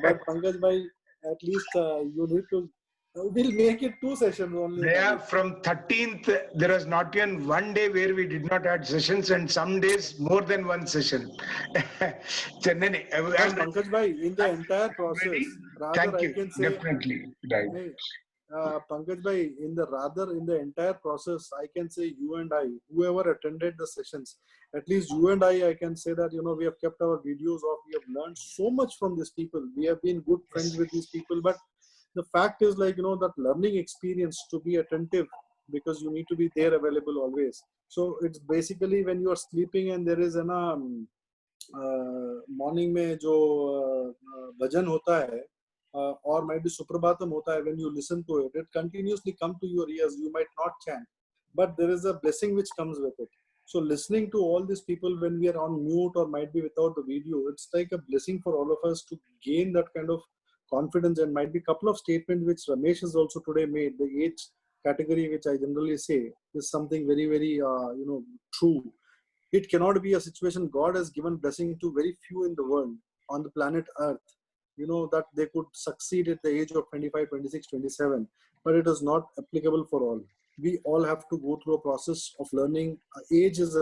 But Pankaj Bhai, at least you need to, we'll make it 2 sessions only. Yeah, from 13th, there was not even one day where we did not have sessions, and some days more than one session. Pankaj Bhai, in the entire process, rather Thank I you. can say, Definitely. Right. Pankaj Bhai, in the entire process, I can say you and I, whoever attended the sessions, at least you and I can say that, we have kept our videos off. We have learned so much from these people. We have been good friends with these people. But the fact is that learning experience to be attentive, because you need to be there available always. So it's basically when you are sleeping and there is an morning में जो भजन होता है, or might be Suprabhatam hota hai, when you listen to it, it continuously come to your ears. You might not chant, but there is a blessing which comes with it. So listening to all these people when we are on mute or might be without the video, it's like a blessing for all of us to gain that kind of confidence. And might be a couple of statements which Ramesh has also today made. The age category, which I generally say, is something very, very true. It cannot be a situation. God has given blessing to very few in the world on the planet Earth, that they could succeed at the age of 25, 26, 27, but it is not applicable for all. We all have to go through a process of learning. Age is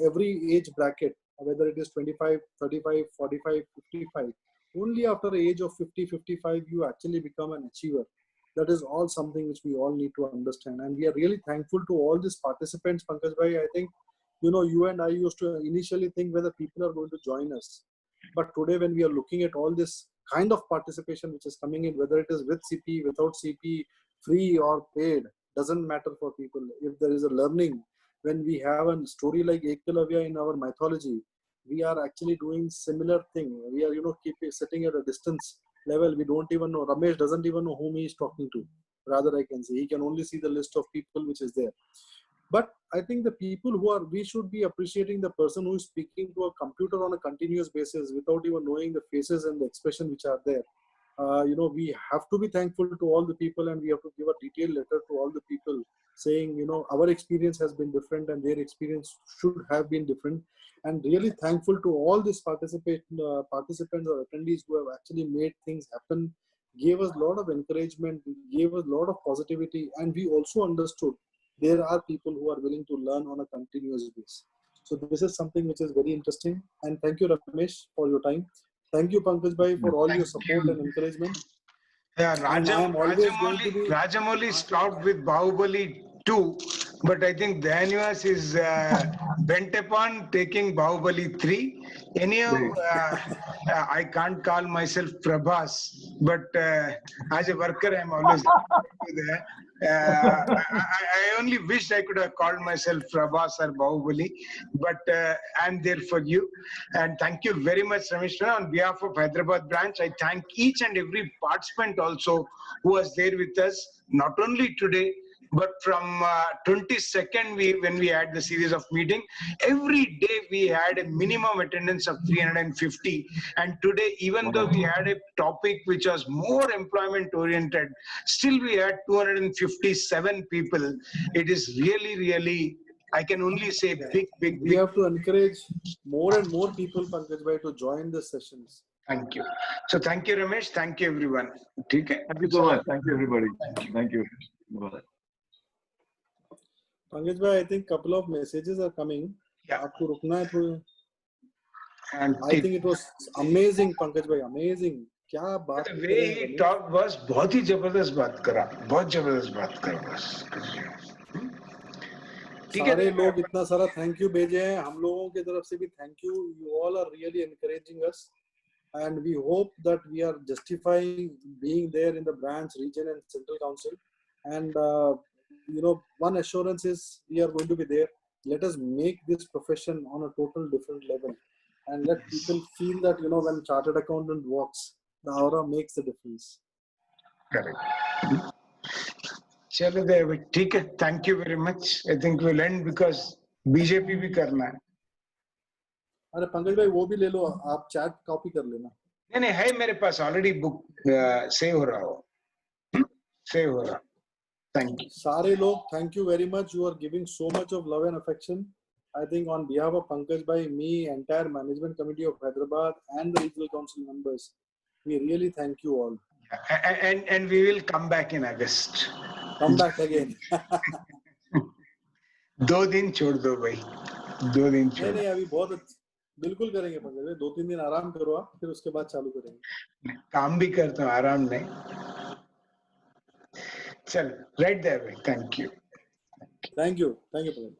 every age bracket, whether it is 25, 35, 45, 55, only after the age of 50, 55, you actually become an achiever. That is all something which we all need to understand. And we are really thankful to all these participants, Pankaj Bhai. I think, you and I used to initially think whether people are going to join us. But today, when we are looking at all this kind of participation which is coming in, whether it is with CP, without CP, free or paid, doesn't matter for people. If there is a learning, when we have a story like Eklavya in our mythology, we are actually doing similar thing. We are, sitting at a distance level. We don't even know. Ramesh doesn't even know whom he is talking to. Rather, I can say he can only see the list of people which is there. But I think the people we should be appreciating the person who is speaking to a computer on a continuous basis without even knowing the faces and the expression which are there. We have to be thankful to all the people, and we have to give a detailed letter to all the people saying, our experience has been different and their experience should have been different. And really thankful to all these participants or attendees who have actually made things happen, gave us a lot of encouragement, gave us a lot of positivity, and we also understood there are people who are willing to learn on a continuous basis. So this is something which is very interesting. And thank you, Ramesh, for your time. Thank you, Pankaj Bhai, for all your support and encouragement. Yeah, Rajamouli stopped with Bahubali 2, but I think Danyas is bent upon taking Bahubali 3. Anyhow, I can't call myself Prabhas, but as a worker, I'm always there. I only wished I could have called myself Prabhas or Bahubali, but I'm there for you. And thank you very much, Ramesh. On behalf of Hyderabad branch, I thank each and every participant also who was there with us, not only today, but from 22nd, when we had the series of meeting, every day we had a minimum attendance of 350. And today, even though we had a topic which was more employment oriented, still we had 257 people. It is really, really, I can only say big. We have to encourage more and more people, Pankaj bhai, to join the sessions. Thank you. So thank you, Ramesh. Thank you, everyone. Okay? Thank you so much. Thank you, everybody. Thank you. Bye. Pankaj bhai, I think couple of messages are coming. Yeah. आपको रुकना है थोड़ा. And I think it was amazing, Pankaj bhai, amazing. क्या बात the way he talked was बहुत ही जबरदस्त बात करा, बहुत जबरदस्त बात करा बस. सारे लोग इतना सारा थैंक यू भेजे हैं, हम लोगों की तरफ से भी thank you. You all are really encouraging us, and we hope that we are justifying being there in the branch, region, and central council. And one assurance is we are going to be there. Let us make this profession on a total different level, and let people feel that when chartered accountant walks, the aura makes the difference. Correct. चलो देव, ठीक है. Thank you very much. I think we'll end because BJP भी करना है. अरे पंकज भाई वो भी ले लो, आप चैट कॉपी कर लेना. नहीं है मेरे पास ऑलरेडी बुक सेव हो रहा हो. सेव हो रहा. Thank you. सारे लोग thank you very much. You are giving so much of love and affection. I think on behalf of Pankaj bhai, me, entire management committee of Hyderabad and the regional council members, we really thank you all. And we will come back in August. Come back again. 2 दिन छोड़ दो भाई, 2 दिन छोड़. नहीं अभी बहुत बिल्कुल करेंगे पंकज भाई. 2-3 दिन आराम करो आप, फिर उसके बाद चालू करेंगे. काम भी करता हूँ, आराम नहीं. चल, right there भाई. Thank you. Thank you Pankaj.